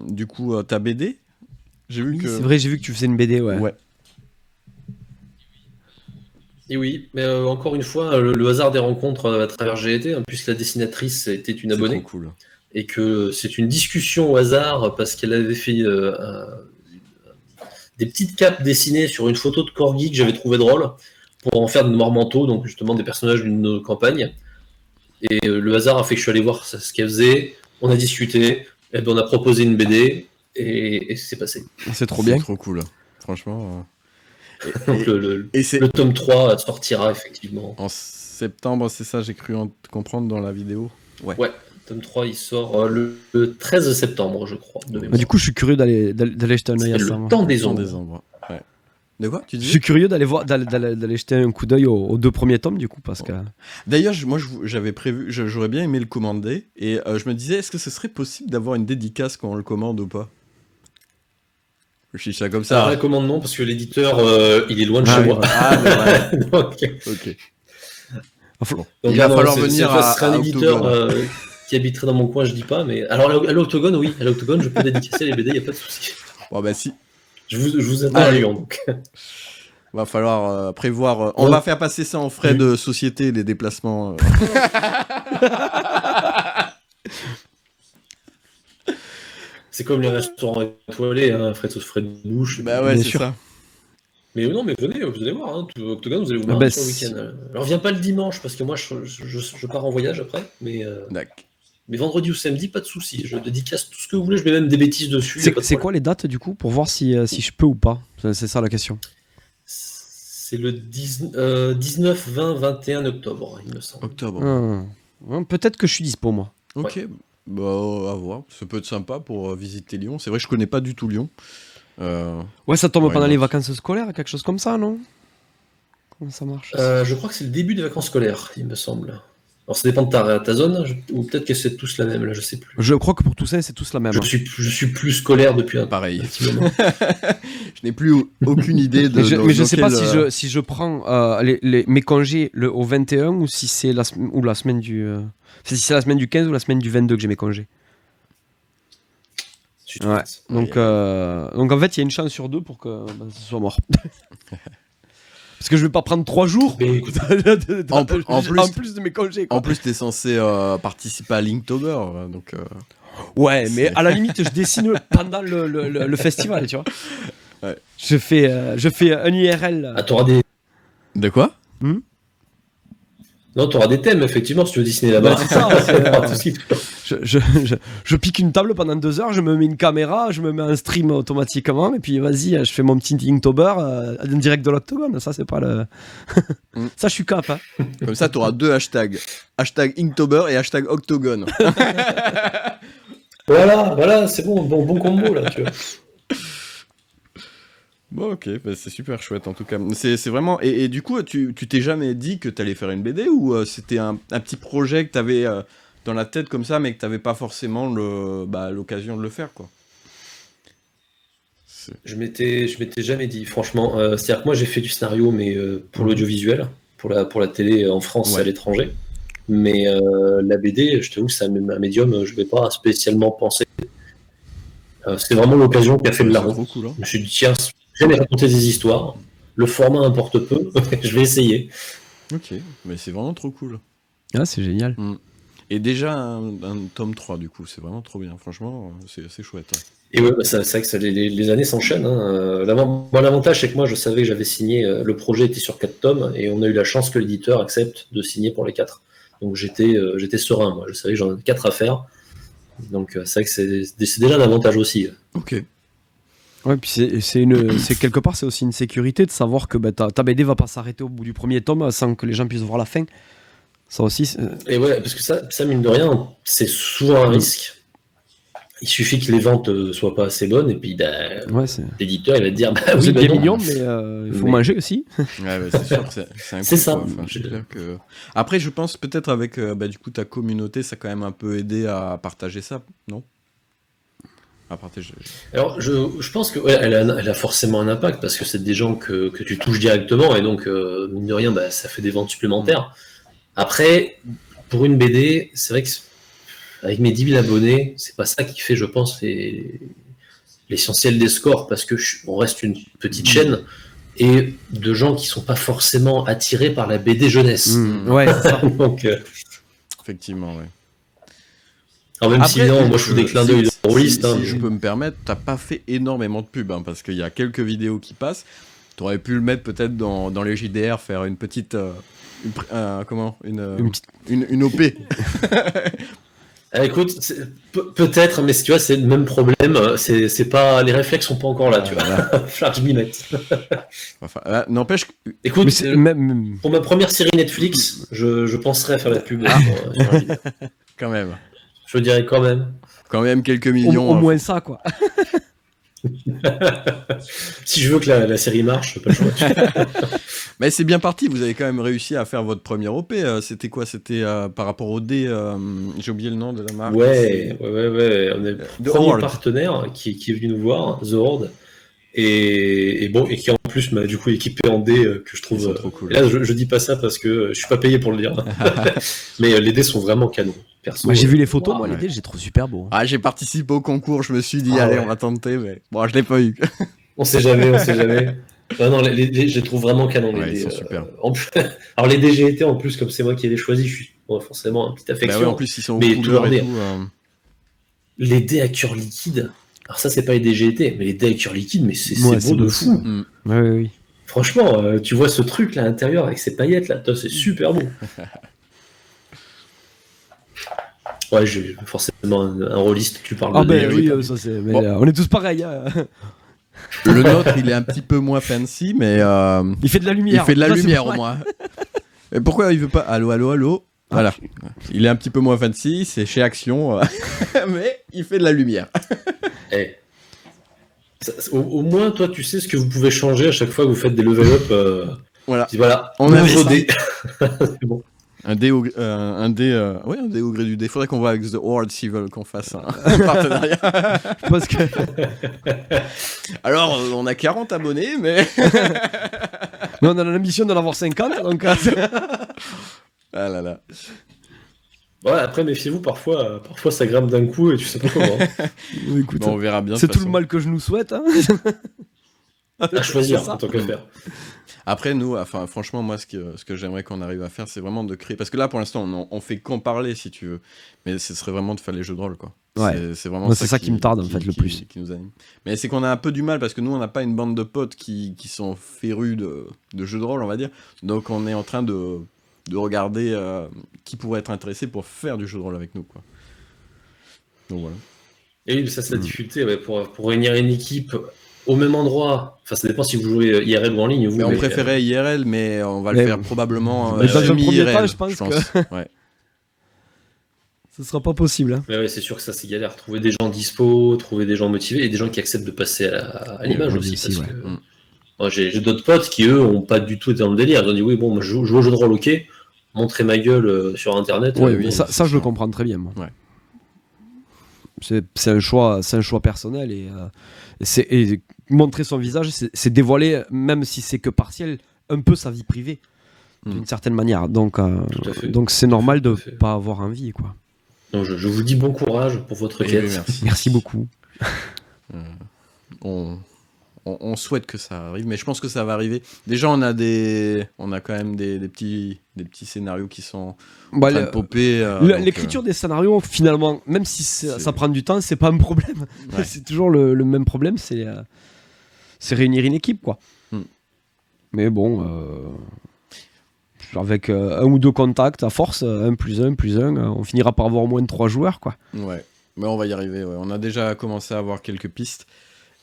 du coup ta BD. J'ai vu que... C'est vrai, j'ai vu que tu faisais une BD, ouais. Et oui, mais encore une fois, le hasard des rencontres à travers GT, en plus la dessinatrice était une abonnée. C'est trop cool. Et que c'est une discussion au hasard parce qu'elle avait fait des petites capes dessinées sur une photo de Corgi que j'avais trouvé drôle pour en faire de noirs manteaux, donc justement des personnages d'une campagne. Et le hasard a fait que je suis allé voir ce qu'elle faisait, on a discuté, et ben on a proposé une BD et c'est passé. C'est trop bien. C'est trop cool, franchement. Donc le tome 3 sortira effectivement. En septembre, c'est ça, j'ai cru comprendre dans la vidéo. Ouais. Tome 3, il sort le 13 septembre, je crois. Du coup, je suis curieux d'aller jeter un œil à ça. Le temps des ombres. Ouais. De quoi tu dis ? Je suis curieux d'aller jeter un coup d'œil aux 2 premiers tomes, du coup, parce que... D'ailleurs, moi, j'avais prévu, j'aurais bien aimé le commander, et je me disais, est-ce que ce serait possible d'avoir une dédicace quand on le commande ou pas ? Je dis ça comme ça. La commande non, parce que l'éditeur, il est loin de chez moi. Donc, ok. Donc, il va falloir venir à un éditeur qui habiterait dans mon coin, je dis pas, mais alors à l'Octogone, oui, à l'Octogone, je peux dédicacer les BD, il n'y a pas de souci. Bon, bah si. Je vous attends à Lyon, donc. Va falloir prévoir. On va faire passer ça en frais de société, les déplacements. C'est comme les restaurants étoilés, hein, frais de bouche. Bah ouais, c'est sûr. Ça. Mais non, mais venez, vous allez voir, hein, Octogone, vous allez vous marrer sur le week-end. Alors viens pas le dimanche, parce que moi je pars en voyage après, mais vendredi ou samedi, pas de souci. Je dédicace tout ce que vous voulez, je mets même des bêtises dessus. C'est quoi les dates du coup, pour voir si je peux ou pas ? C'est ça la question. C'est le 19, 20, 21 octobre, il me semble. Octobre. Peut-être que je suis dispo, moi. Ok, ouais. Bah à voir. Ça peut être sympa pour visiter Lyon. C'est vrai que je connais pas du tout Lyon. Ouais, ça tombe pendant les vacances scolaires, quelque chose comme ça, non ? Comment ça marche ? Je crois que c'est le début des vacances scolaires, il me semble. Alors ça dépend de ta zone, ou peut-être que c'est tous la même, là, je sais plus. Je crois que pour tout ça, c'est tous la même. Je suis plus scolaire depuis un petit moment. Je n'ai plus aucune idée de. Mais je sais pas si je prends mes congés au 21 ou si c'est la semaine du. Si c'est la semaine du 15 ou la semaine du 22 que j'ai mes congés. Ouais. Donc en fait, il y a une chance sur 2 pour que ce soit mort. Parce que je vais pas prendre 3 jours en plus de mes congés. Quoi. En plus, t'es censé participer à Linktober, donc. Ouais, mais à la limite, je dessine pendant le festival, tu vois. Ouais. Je fais un IRL. Ah, t'auras des. De quoi ? Non, tu auras des thèmes, effectivement, si tu veux dessiner là-bas. Bah, c'est ça. Je pique une table pendant 2 heures, je me mets une caméra, je me mets un stream automatiquement, et puis vas-y, je fais mon petit Inktober en direct de l'Octogone. Ça, c'est pas le. Ça, je suis cap. Hein. Comme ça, tu auras 2 hashtags. Hashtag Inktober et hashtag Octogone. Voilà, c'est bon combo, là, tu vois. Bon, ok, bah c'est super chouette en tout cas. C'est vraiment. Et du coup, tu t'es jamais dit que t'allais faire une BD ou c'était un petit projet que t'avais dans la tête comme ça, mais que t'avais pas forcément l'occasion de le faire, quoi. Je m'étais jamais dit, franchement. C'est-à-dire que moi, j'ai fait du scénario, mais pour l'audiovisuel, pour la télé en France et à l'étranger. Mais la BD, je t'avoue, c'est un médium, je vais pas spécialement penser. C'est vraiment l'occasion qui a fait de la route. Cool, hein. Je me suis dit, tiens. J'aime raconter des histoires. Le format importe peu. Je vais essayer. Ok, mais c'est vraiment trop cool. Ah, c'est génial. Et déjà un tome 3, du coup. C'est vraiment trop bien. Franchement, c'est chouette. Hein. Et ouais, c'est vrai que les années s'enchaînent. Hein. L'avantage, c'est que moi, je savais que j'avais signé. Le projet était sur 4 tomes. Et on a eu la chance que l'éditeur accepte de signer pour les 4. Donc j'étais serein. Moi. Je savais que j'en avais 4 à faire. Donc c'est vrai que c'est déjà un avantage aussi. Ok. Ouais, puis c'est quelque part c'est aussi une sécurité de savoir que ta BD va pas s'arrêter au bout du premier tome sans que les gens puissent voir la fin. Ça aussi. Et ouais, parce que ça mine de rien, c'est souvent un risque. Il suffit que les ventes soient pas assez bonnes et puis l'éditeur il va te dire vous êtes bien mignon, mais il faut manger aussi. Ouais, c'est sûr, c'est un coup, c'est ça. Enfin, que... Après, je pense peut-être avec du coup ta communauté, ça a quand même un peu aidé à partager ça, non ? Alors, je pense que ouais, elle a forcément un impact parce que c'est des gens que tu touches directement et donc, mine de rien, bah, ça fait des ventes supplémentaires. Après, pour une BD, c'est vrai que avec mes 10 000 abonnés, c'est pas ça qui fait, je pense, l'essentiel des scores parce que on reste une petite chaîne et de gens qui sont pas forcément attirés par la BD jeunesse. Ouais, c'est ça. Donc, effectivement, ouais. Alors même si évidemment, moi je fous des clins d'œil de rôliste. Si je peux me permettre, t'as pas fait énormément de pub, parce qu'il y a quelques vidéos qui passent. T'aurais pu le mettre peut-être dans les JDR, faire une petite... une OP. Écoute, peut-être, mais tu vois, c'est le même problème. C'est pas, les réflexes sont pas encore là, tu vois. Falloir que je m'y mette. Enfin, n'empêche. Écoute, pour ma première série Netflix, je penserais à faire la pub. Quand même. Je dirais quand même. Quand même quelques millions. Au moins ça, quoi. Si je veux que la série marche, pas le choix. Mais c'est bien parti, vous avez quand même réussi à faire votre première OP. C'était quoi? C'était par rapport au dé, j'ai oublié le nom de la marque. Ouais. On a le premier partenaire qui est venu nous voir, The Horde. Et qui en plus m'a du coup équipé en dés que je trouve trop cool. Et là je dis pas ça parce que je suis pas payé pour le dire. Mais les dés sont vraiment canons. Perso, j'ai vu les photos, moi les dés, j'ai trouvé super beau. J'ai participé au concours, je me suis dit allez, on va tenter, mais bon, je l'ai pas eu. On sait jamais. Non, les dés, je les trouve vraiment canons. Ils sont super. Alors les dés GT en plus, comme c'est moi qui les ai choisis, je suis forcément un petit affection. Bah ouais, en plus ils sont aux couleurs et tout. Les dés à cœur liquide. Alors ça c'est pas les dés GT, mais les dés à cœur liquide, mais c'est beau de fou. Oui. Franchement, tu vois ce truc là à l'intérieur avec ces paillettes là, c'est super beau. Ouais, j'ai forcément un rôliste, tu parles de oui, ça c'est. On est tous pareils. Le nôtre, il est un petit peu moins fancy, mais. Il fait de la lumière. Il fait de la lumière au moins. Et pourquoi il veut pas? Allô? Voilà. Il est un petit peu moins fancy, c'est chez Action, mais il fait de la lumière. Au moins, toi, tu sais ce que vous pouvez changer à chaque fois que vous faites des level up. Voilà. On a vos dés. C'est bon. Un dé au gré du dé. Faudrait qu'on voit avec The Horde s'ils veulent qu'on fasse un partenariat. Parce que... Alors, on a 40 abonnés, mais... Mais on a l'ambition d'en avoir 50, donc... Ah là là. Ouais, après, méfiez-vous, parfois ça grimpe d'un coup et tu sais pas comment. Écoute, on verra bien. C'est tout le mal que je nous souhaite. À choisir, en tant que faire. Après, nous, franchement, moi, ce que j'aimerais qu'on arrive à faire, c'est vraiment de créer... Parce que là, pour l'instant, on fait qu'en parler, si tu veux. Mais ce serait vraiment de faire les jeux de rôle, quoi. Ouais. C'est vraiment ça qui me tarde, en fait, le plus. Qui nous anime. Mais c'est qu'on a un peu du mal, parce que nous, on n'a pas une bande de potes qui sont férus de jeux de rôle, on va dire. Donc, on est en train de regarder qui pourrait être intéressé pour faire du jeu de rôle avec nous, quoi. Donc, voilà. Et oui, ça, c'est la difficulté, pour réunir une équipe... Au même endroit, enfin ça dépend si vous jouez IRL ou en ligne. On préférait IRL, mais on va le faire probablement dans un premier temps, je pense. Ouais. Ce sera pas possible. Mais ouais, c'est sûr que ça c'est galère. Trouver des gens dispo, trouver des gens motivés et des gens qui acceptent de passer à l'image aussi. Parce que moi, j'ai d'autres potes qui eux ont pas du tout été dans le délire. Ils ont dit oui, bon, moi, je joue au jeu de rôle, ok. Montrer ma gueule sur internet. Oui, ça je le comprends très bien. Moi. Ouais. C'est un choix personnel et montrer son visage, c'est dévoiler, même si c'est que partiel, un peu sa vie privée d'une certaine manière. Donc c'est normal de pas avoir envie, quoi. Donc je vous dis bon courage pour votre quête. Merci beaucoup. On souhaite que ça arrive, mais je pense que ça va arriver. Déjà, on a quand même des petits scénarios qui sont en train de popper. L'écriture des scénarios, finalement, même si ça prend du temps, c'est pas un problème. Ouais. C'est toujours le même problème, c'est réunir une équipe, quoi. Mais bon, avec un ou deux contacts, à force, 1 + 1 + 1, on finira par avoir au moins 3 joueurs, quoi. Ouais, mais on va y arriver. Ouais. On a déjà commencé à avoir quelques pistes.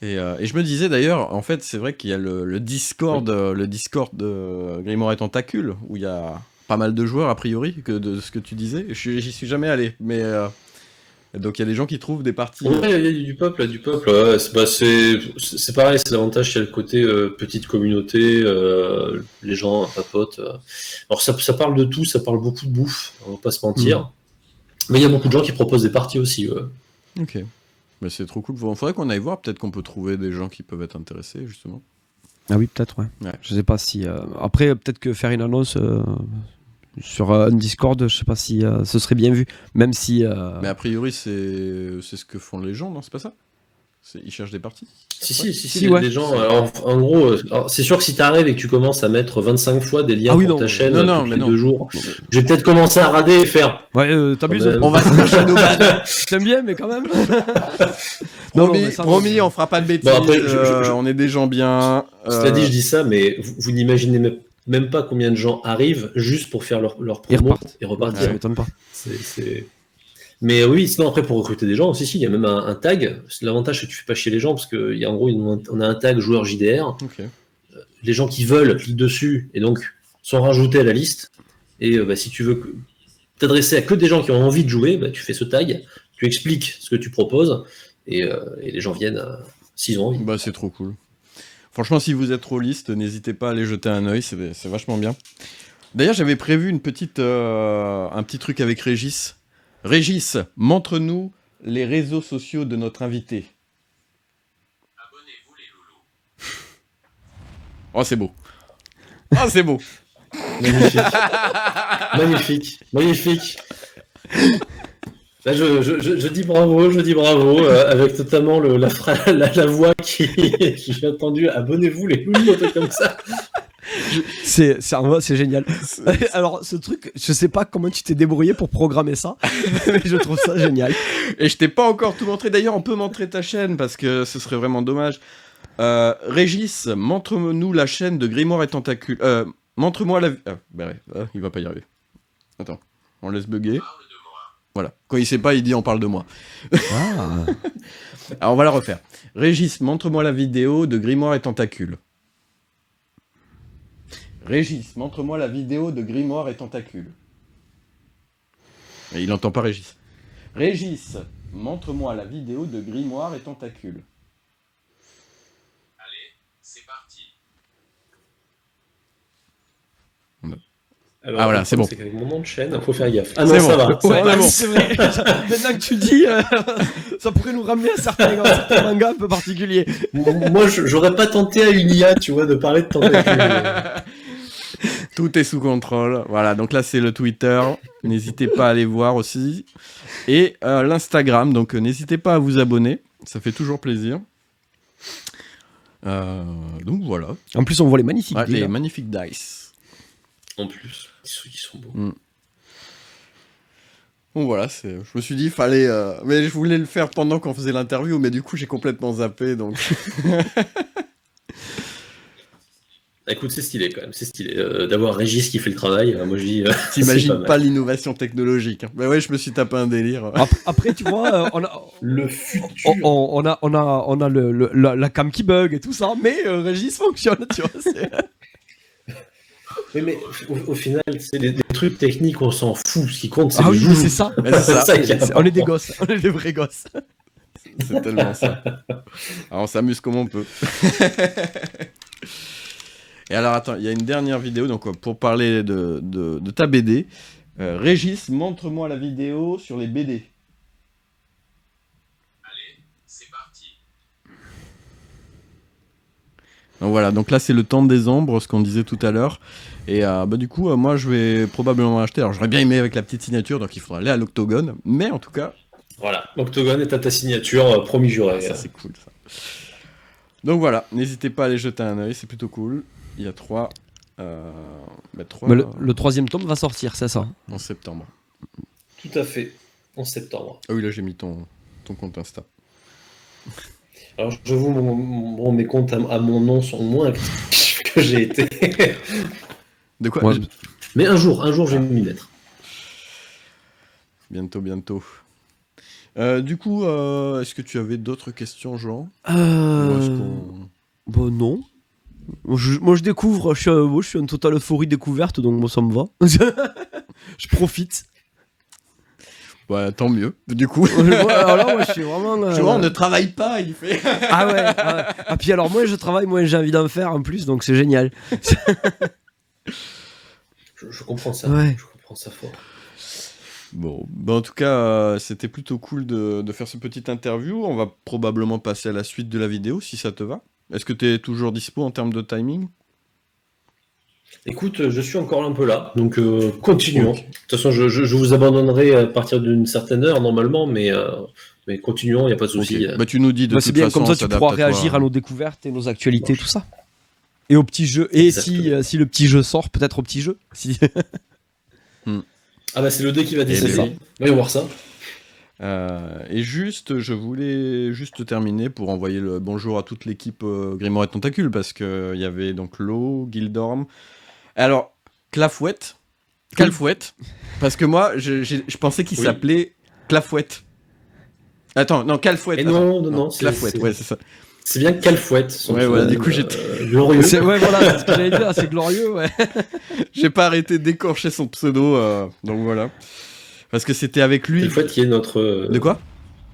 Et je me disais d'ailleurs, en fait, c'est vrai qu'il y a le Discord de Grimoire et Tentacule, où il y a pas mal de joueurs, a priori, que de ce que tu disais. J'y suis jamais allé, mais... donc il y a des gens qui trouvent des parties... Ouais, il y a du peuple. Ouais. C'est pareil, c'est l'avantage, il y a le côté petite communauté, les gens papotent. Alors ça parle de tout, ça parle beaucoup de bouffe, on va pas se mentir. Mais il y a beaucoup de gens qui proposent des parties aussi. Ok. Mais c'est trop cool. Faudrait qu'on aille voir. Peut-être qu'on peut trouver des gens qui peuvent être intéressés, justement. Ah oui, peut-être, ouais. Je sais pas si... Après, peut-être que faire une annonce sur un Discord, je sais pas si ce serait bien vu. Même si... Mais a priori, c'est ce que font les gens, non? C'est pas ça? Ils cherchent des parties? Si, les gens, en gros, c'est sûr que si t'arrives et que tu commences à mettre 25 fois des liens pour ta chaîne tous les 2 jours, je vais peut-être commencer à rader et faire. Ouais, t'abuses. On va se faire shadow ban. T'aimes bien, mais quand même. Promis, on fera pas de bêtises. Bon, après, on est des gens bien. Cela dit, je dis ça, mais vous n'imaginez même pas combien de gens arrivent juste pour faire leur promo et repartir. Ça m'étonne pas. Mais oui, sinon après pour recruter des gens, il y a même un tag. L'avantage c'est que tu fais pas chier les gens parce qu'en gros on a un tag joueur JDR. Okay. Les gens qui veulent cliquent dessus et donc sont rajoutés à la liste. Et si tu veux t'adresser à que des gens qui ont envie de jouer, tu fais ce tag, tu expliques ce que tu proposes et les gens viennent s'ils ont envie. C'est trop cool. Franchement, si vous êtes rôliste, n'hésitez pas à aller jeter un œil, c'est vachement bien. D'ailleurs, j'avais prévu un petit truc avec Régis. Régis, montre-nous les réseaux sociaux de notre invité. Abonnez-vous les loulous. Oh, c'est beau. Oh, c'est beau. Magnifique. Là, je dis bravo, avec notamment la voix qui j'ai entendu. Abonnez-vous les loulous, un truc comme ça. C'est génial. Alors, ce truc, je sais pas comment tu t'es débrouillé pour programmer ça, mais je trouve ça génial. Et je t'ai pas encore tout montré. D'ailleurs, on peut montrer ta chaîne parce que ce serait vraiment dommage. Régis, montre-nous la chaîne de Grimoire et Tentacule. Montre-moi la... il va pas y arriver. Attends, on laisse bugger. Voilà. Quand il sait pas, il dit on parle de moi. Alors, on va la refaire. Régis, montre-moi la vidéo de Grimoire et Tentacule. Régis, montre-moi la vidéo de Grimoire et Tentacule. Et il n'entend pas Régis. Régis, montre-moi la vidéo de Grimoire et Tentacule. Allez, c'est parti. Alors, voilà, c'est bon. C'est qu'avec mon nom de chaîne, il faut faire gaffe. Ah non, ça va. C'est vrai. Maintenant que tu dis, ça pourrait nous ramener à certains mangas un peu particuliers. Moi, j'aurais pas tenté à une IA, tu vois, de parler de Tentacule. Tout est sous contrôle. Voilà, donc là, c'est le Twitter. N'hésitez pas à aller voir aussi. Et l'Instagram, donc n'hésitez pas à vous abonner. Ça fait toujours plaisir. Donc voilà. En plus, on voit les magnifiques dice. Les magnifiques dice. En plus, ils sont beaux. Bon voilà, je me suis dit, il fallait... Mais je voulais le faire pendant qu'on faisait l'interview, mais du coup, j'ai complètement zappé, donc... Écoute, c'est stylé quand même, c'est stylé. D'avoir Régis qui fait le travail, moi je dis... T'imagines pas l'innovation technologique. Hein. Bah ouais, je me suis tapé un délire. Après, tu vois, on a... Le futur. On a la cam qui bug et tout ça, mais Régis fonctionne, tu vois, Mais au final, c'est des trucs techniques, on s'en fout. Ce qui compte, c'est c'est ça. On est des gosses, on est des vrais gosses. C'est tellement ça. Alors on s'amuse comme on peut. Et alors attends, il y a une dernière vidéo donc pour parler de ta BD. Régis, montre-moi la vidéo sur les BD. Allez, c'est parti. Donc voilà, donc là c'est le Temple des Ombres, ce qu'on disait tout à l'heure. Et du coup, moi je vais probablement acheter. Alors j'aurais bien aimé avec la petite signature, donc il faudra aller à l'Octogone. Mais en tout cas... Voilà, l'Octogone est à ta signature, promis juré. Ça c'est cool ça. Donc voilà, n'hésitez pas à aller jeter un œil, c'est plutôt cool. Il y a 3... Mais le troisième tome va sortir, c'est ça? En septembre. Tout à fait, en septembre. Ah oui, là j'ai mis ton compte Insta. Alors j'avoue, mes comptes à mon nom sont moins actifs que j'ai été. De quoi? Mais un jour, je vais m'y mettre. Bientôt. Du coup, est-ce que tu avais d'autres questions, Jean? Bon, non. Moi, je découvre, je suis en totale euphorie découverte, donc moi, ça me va. Je profite. Ouais, tant mieux, du coup. Alors là, moi, je suis vraiment... Tu vois, on ne travaille pas, il fait... Ah ouais. Ah, puis alors, moins je travaille, moins j'ai envie d'en faire, en plus, donc c'est génial. Je comprends ça, ouais. Je comprends ça fort. Bon, en tout cas, c'était plutôt cool de faire ce petit interview. On va probablement passer à la suite de la vidéo, si ça te va. Est-ce que tu es toujours dispo en termes de timing? Écoute, je suis encore un peu là, donc continuons. Ok. De toute façon, je vous abandonnerai à partir d'une certaine heure normalement, mais continuons, il n'y a pas de souci. Ok. Bah, tu nous dis de Bah, toute c'est bien, façon, comme ça on tu s'adapte pourras à toi. réagir à nos découvertes et nos actualités, tout ça. Et au petit jeu. Et si le petit jeu sort, peut-être au petit jeu. Si... Ah bah c'est le dé qui va c'est décider. ça. Voyons voir ça. Et je voulais juste terminer pour envoyer le bonjour à toute l'équipe Grimoire et Tentacule, parce qu'il y avait donc Lo, Gildorm. Alors, Clafouette, Calfouette, parce que moi, je pensais qu'il Oui. s'appelait Clafouette. Attends, non, Calfouette. Et attends. non, Clafouette, ouais, c'est ça. C'est bien Calfouette. son Ouais, voilà, du coup, glorieux. Ouais, voilà, c'est ce que j'allais dire, c'est glorieux, ouais. j'ai pas arrêté d'écorcher son pseudo, donc voilà. Parce que c'était avec lui. Calfouette qui est notre. De quoi?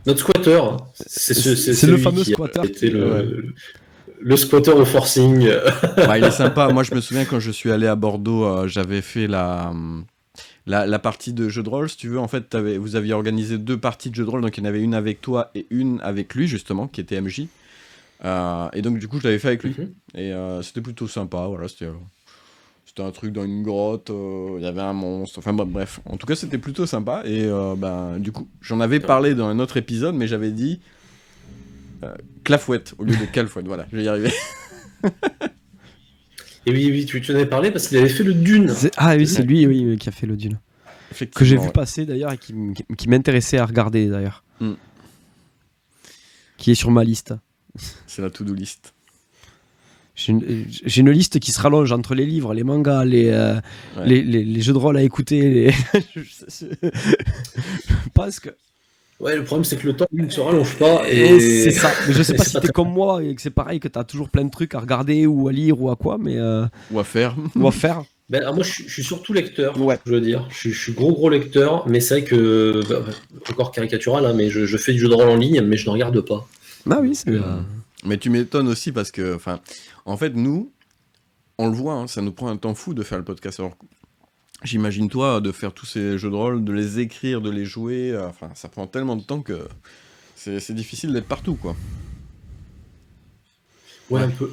Notre squatter. C'est le fameux squatter. C'était le squatter au forcing. Bah, il est sympa. Moi, je me souviens quand je suis allé à Bordeaux, j'avais fait la partie de jeu de rôle, si tu veux. En fait, vous aviez organisé 2 parties de jeu de rôle. Donc, il y en avait une avec toi et une avec lui, justement, qui était MJ. Et donc, du coup, je l'avais fait avec lui. Et c'était plutôt sympa. Voilà, c'était un truc dans une grotte. Il y avait un monstre. Enfin, bref. En tout cas, c'était plutôt sympa. Et du coup, j'en avais parlé dans un autre épisode, mais j'avais dit Clafouette au lieu de Calfouette. Voilà, je vais y arriver. Et oui, tu en avais parlé parce qu'il avait fait le Dune. Ah oui, c'est lui oui, qui a fait le Dune. Que j'ai vu passer d'ailleurs et qui m'intéressait à regarder d'ailleurs. Qui est sur ma liste. C'est la to-do list. J'ai une liste qui se rallonge entre les livres, les mangas, les jeux de rôle à écouter. Je pense que. Ouais, le problème c'est que le temps ne se rallonge pas. Et c'est ça. Mais je sais pas c'est si pas t'es très- comme moi et que c'est pareil, que t'as toujours plein de trucs à regarder ou à lire ou à quoi, mais Ou à faire. ou à faire. Ben, alors moi, je suis surtout lecteur, Ouais. je veux dire. Je suis gros lecteur, mais c'est vrai que, encore caricatural, hein, mais je fais du jeu de rôle en ligne, mais je ne regarde pas. Ah oui, c'est. Mais tu m'étonnes aussi parce que, enfin, en fait, nous, on le voit, hein, ça nous prend un temps fou de faire le podcast. Alors, j'imagine toi de faire tous ces jeux de rôle, de les écrire, de les jouer. Enfin, ça prend tellement de temps que c'est difficile d'être partout, quoi. Ouais, un peu.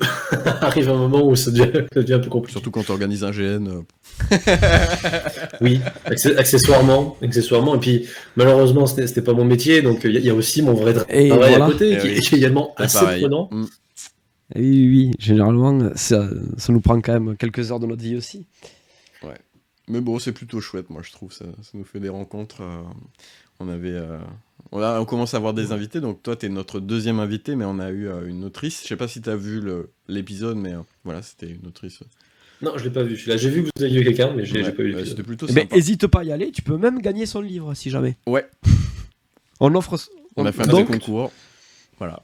Arrive un moment où ça devient un peu compliqué. Surtout quand tu organises un GN. Oui, accessoirement. Et puis, malheureusement, c'était pas mon métier, donc il y a aussi mon vrai Et travail voilà. à côté, Et qui oui. est également C'est assez pareil. prenant. Oui, généralement, ça nous prend quand même quelques heures de notre vie aussi. Mais bon, c'est plutôt chouette, moi, je trouve. Ça nous fait des rencontres. On commence à avoir des invités. Donc, toi, tu es notre deuxième invité, mais on a eu une autrice. Je sais pas si tu as vu l'épisode, mais voilà, c'était une autrice. Non, je l'ai pas vu. Celui-là, j'ai vu que vous aviez eu quelqu'un, mais j'ai Ouais, pas vu ouais, l'épisode. c'était plutôt Eh ben, sympa. hésite pas à y aller, tu peux même gagner son livre si jamais. Ouais, On offre. on a fait un Donc, concours. Voilà.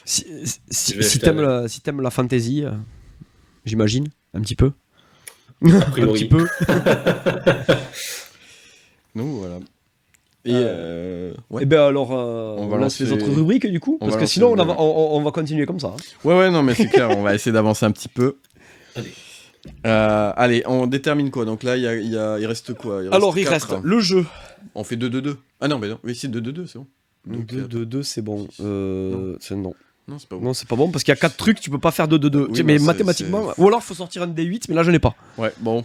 si Je vais acheter si t'aimes la fantasy, j'imagine, un petit peu. A Un priori. petit peu. Donc, voilà. Et ouais. Et ben alors, On on va lance les lancer- autres rubriques du coup, on parce va que lancer sinon le- on va continuer comme ça. Hein. Ouais, non, mais c'est clair, on va essayer d'avancer un petit peu. Allez. Allez, on détermine quoi? Donc là, il reste quoi? Alors il quatre. reste le jeu. On fait 2-2-2. Ah non, mais non, oui, c'est 2-2-2, c'est bon. Donc, 2 c'est bon. Non. Non, c'est pas bon. Non, c'est pas bon parce qu'il y a 4 trucs, tu peux pas faire 2-2-2. Oui, mais non, mathématiquement, ou alors faut sortir un D8, mais là je n'ai pas. Ouais, bon,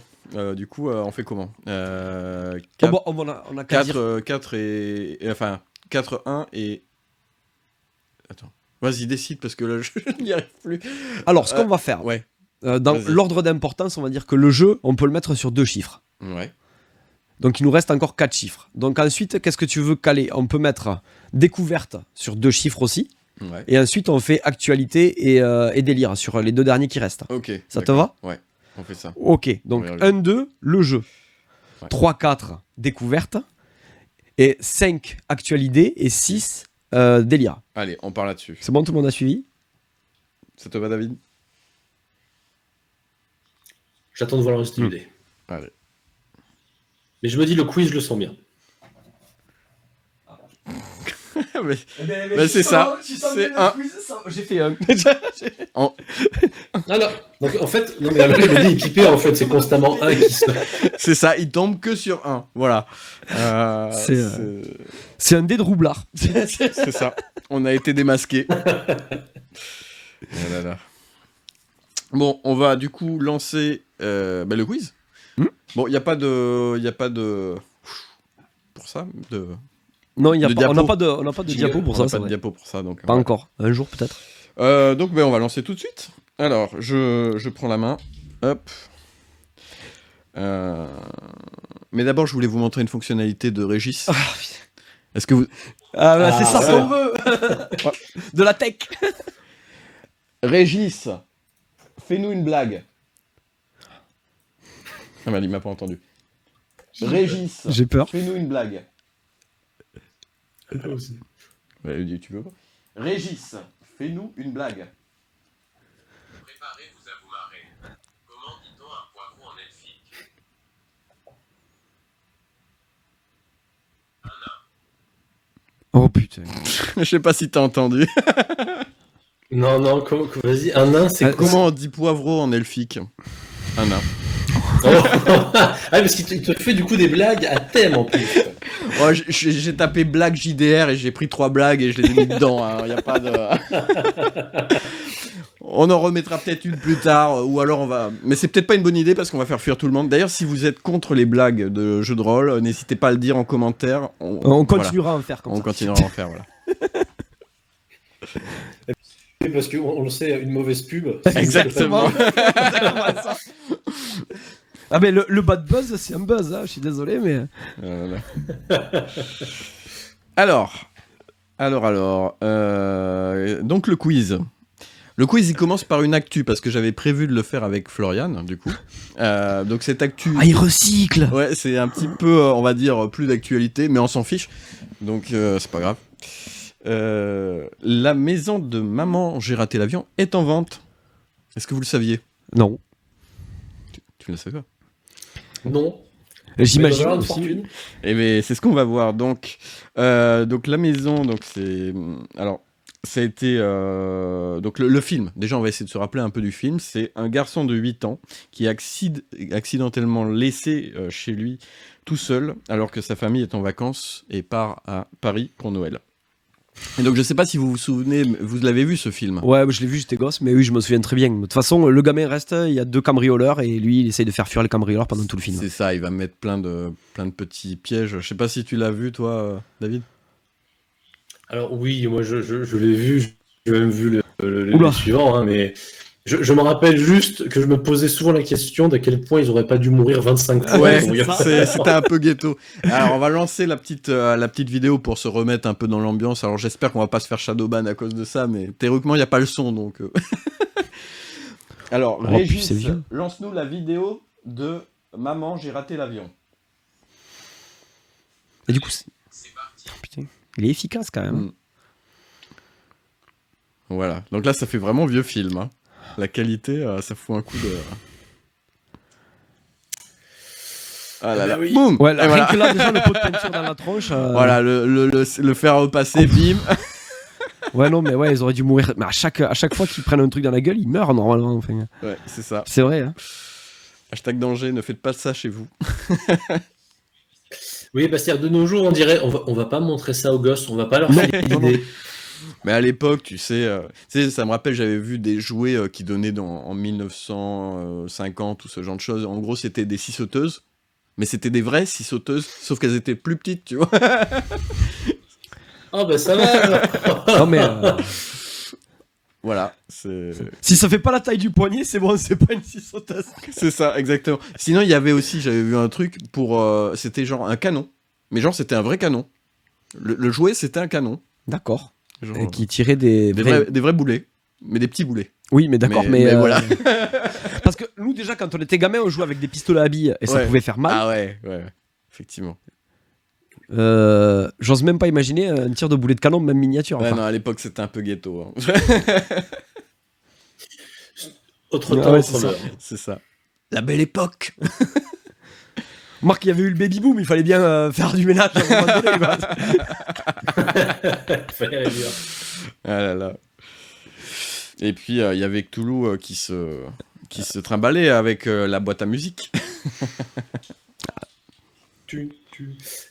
du coup, on fait comment? On a qu'à dire. 4 enfin, 4, 1 et... Attends. Vas-y, décide, parce que là, je n'y arrive plus. Alors, ce qu'on va faire, Ouais. dans Vas-y. l'ordre d'importance, on va dire que le jeu, on peut le mettre sur 2 chiffres. Ouais. Donc il nous reste encore 4 chiffres. Donc ensuite, qu'est-ce que tu veux caler? On peut mettre découverte sur 2 chiffres aussi. Ouais. Et ensuite, on fait actualité et délire sur les 2 derniers qui restent. Ok. Ça te d'accord. va? Ouais, on fait ça. Ok, donc Ouais, 1, 2, le jeu. Ouais. 3, 4, découverte. Et 5, actualité. Et 6, délire. Allez, on part là-dessus. C'est bon, tout le monde a suivi? Ça te va, David? J'attends de voir le reste du dé. Allez. Mais je me dis, le quiz, je le sens bien. Mais c'est ça, c'est un. J'ai fait un. Ah non, donc en fait, non mais après le dé est pipé, en fait, c'est constamment un qui se... C'est ça, il tombe que sur un. Voilà. C'est un dé de roublard. C'est ça. On a été démasqués. Bon, on va du coup lancer le quiz. Bon, il n'y a pas de... Pour ça Non, on n'a diapo. pas de diapo pour On ça. n'a c'est pas de vrai. diapo pour ça. Donc, Pas encore. Un jour peut-être. Donc on va lancer tout de suite. Alors, je prends la main. Hop. Mais d'abord, je voulais vous montrer une fonctionnalité de Régis. Est-ce que vous... c'est ça ce qu'on veut. De la tech. Régis, fais-nous une blague. Ah bah, il m'a pas entendu. Régis, J'ai peur. fais-nous une blague. Ouais, tu veux pas? Régis, fais-nous une blague. Préparez-vous à vous marrer. Comment dit-on un poivron en elfique? Un nain. Oh putain. Je sais pas si t'as entendu. Non, vas-y, un nain, c'est quoi? Comment on dit poivreau en elfique? Un nain. Ah, parce qu'il te fait du coup des blagues à thème en plus. Oh, j'ai tapé blague JDR et j'ai pris 3 blagues et je les ai mis dedans. Hein. Y a pas de... On en remettra peut-être une plus tard, ou alors on va... Mais c'est peut-être pas une bonne idée parce qu'on va faire fuir tout le monde. D'ailleurs, si vous êtes contre les blagues de jeux de rôle, n'hésitez pas à le dire en commentaire. On continuera à en faire comme ça. On continuera à en faire, voilà. Parce qu'on le sait, une mauvaise pub. Exactement. Ah mais le bad buzz, c'est un buzz, hein. Je suis désolé, mais... Alors, donc le quiz. Le quiz, il commence par une actu, parce que j'avais prévu de le faire avec Florian, du coup. Donc cette actu... Ah, il recycle. Ouais, c'est un petit peu, on va dire, plus d'actualité, mais on s'en fiche. Donc c'est pas grave. La maison de maman, j'ai raté l'avion, est en vente. Est-ce que vous le saviez? Non. Tu le savais pas? Non. J'imagine Mais aussi. Et mais c'est ce qu'on va voir. Donc la maison, donc c'est... Alors, ça a été... donc le film, déjà on va essayer de se rappeler un peu du film. C'est un garçon de 8 ans qui est accidentellement laissé chez lui tout seul, alors que sa famille est en vacances et part à Paris pour Noël. Et donc je sais pas si vous vous souvenez, vous l'avez vu ce film? Ouais, je l'ai vu, j'étais gosse, mais oui, je me souviens très bien. De toute façon, le gamin reste, il y a 2 cambrioleurs, et lui, il essaye de faire fuir les cambrioleurs pendant tout le film. C'est ça, il va mettre plein de petits pièges. Je sais pas si tu l'as vu, toi, David? Alors oui, moi je l'ai vu, j'ai même vu le suivant, hein, mais je me rappelle juste que je me posais souvent la question d'à quel point ils auraient pas dû mourir 25 fois. Ouais, c'était un peu ghetto. Alors on va lancer la petite vidéo pour se remettre un peu dans l'ambiance. Alors j'espère qu'on va pas se faire shadowban à cause de ça, mais théoriquement il n'y a pas le son, donc... Alors, Régis, lance-nous la vidéo de Maman, j'ai raté l'avion. Et du coup, c'est parti. Oh, putain. Il est efficace quand même. Voilà, donc là ça fait vraiment vieux film. Hein. La qualité, ça fout un coup de... Ah là là, oui. boum. Ouais, Et voilà. rien que là, déjà, le pot de peinture dans la tronche. Voilà, le faire repasser, bim. Ouais, non, mais ouais, ils auraient dû mourir. Mais à chaque fois qu'ils prennent un truc dans la gueule, ils meurent normalement. Enfin, Ouais, c'est ça. c'est vrai, hein. Hashtag danger, ne faites pas ça chez vous. Oui, parce que de nos jours, on dirait, on va pas montrer ça aux gosses, on va pas leur faire l'idée. Mais à l'époque, tu sais, ça me rappelle, j'avais vu des jouets qui donnaient en 1950 ou ce genre de choses. En gros, c'était des scie sauteuses, mais c'était des vraies scie sauteuses, sauf qu'elles étaient plus petites, tu vois. Oh bah ça va. Non, mais Voilà, c'est... si ça fait pas la taille du poignet, c'est bon, c'est pas une scie sauteuse. C'est ça, exactement. Sinon, il y avait aussi, j'avais vu un truc pour... c'était genre un canon. Mais genre, c'était un vrai canon. Le jouet, c'était un canon. D'accord. Genre, Et qui tirait des vrais boulets. Mais des petits boulets. Oui, mais d'accord, mais voilà. Parce que nous, déjà, quand on était gamin, on jouait avec des pistolets à billes et ça Ouais. pouvait faire mal. Ah ouais, effectivement. J'ose même pas imaginer un tir de boulet de canon, même miniature. Ouais, enfin. non, à l'époque, c'était un peu ghetto. Hein. Autre Ah temps, ouais, autre c'est ça. heure. C'est ça. La belle époque. Marc, il y avait eu le baby boom, il fallait bien faire du ménage à un moment donné, quoi. fallait réduire. Ah là là. Et puis, il y avait Cthulhu qui se trimballait avec la boîte à musique.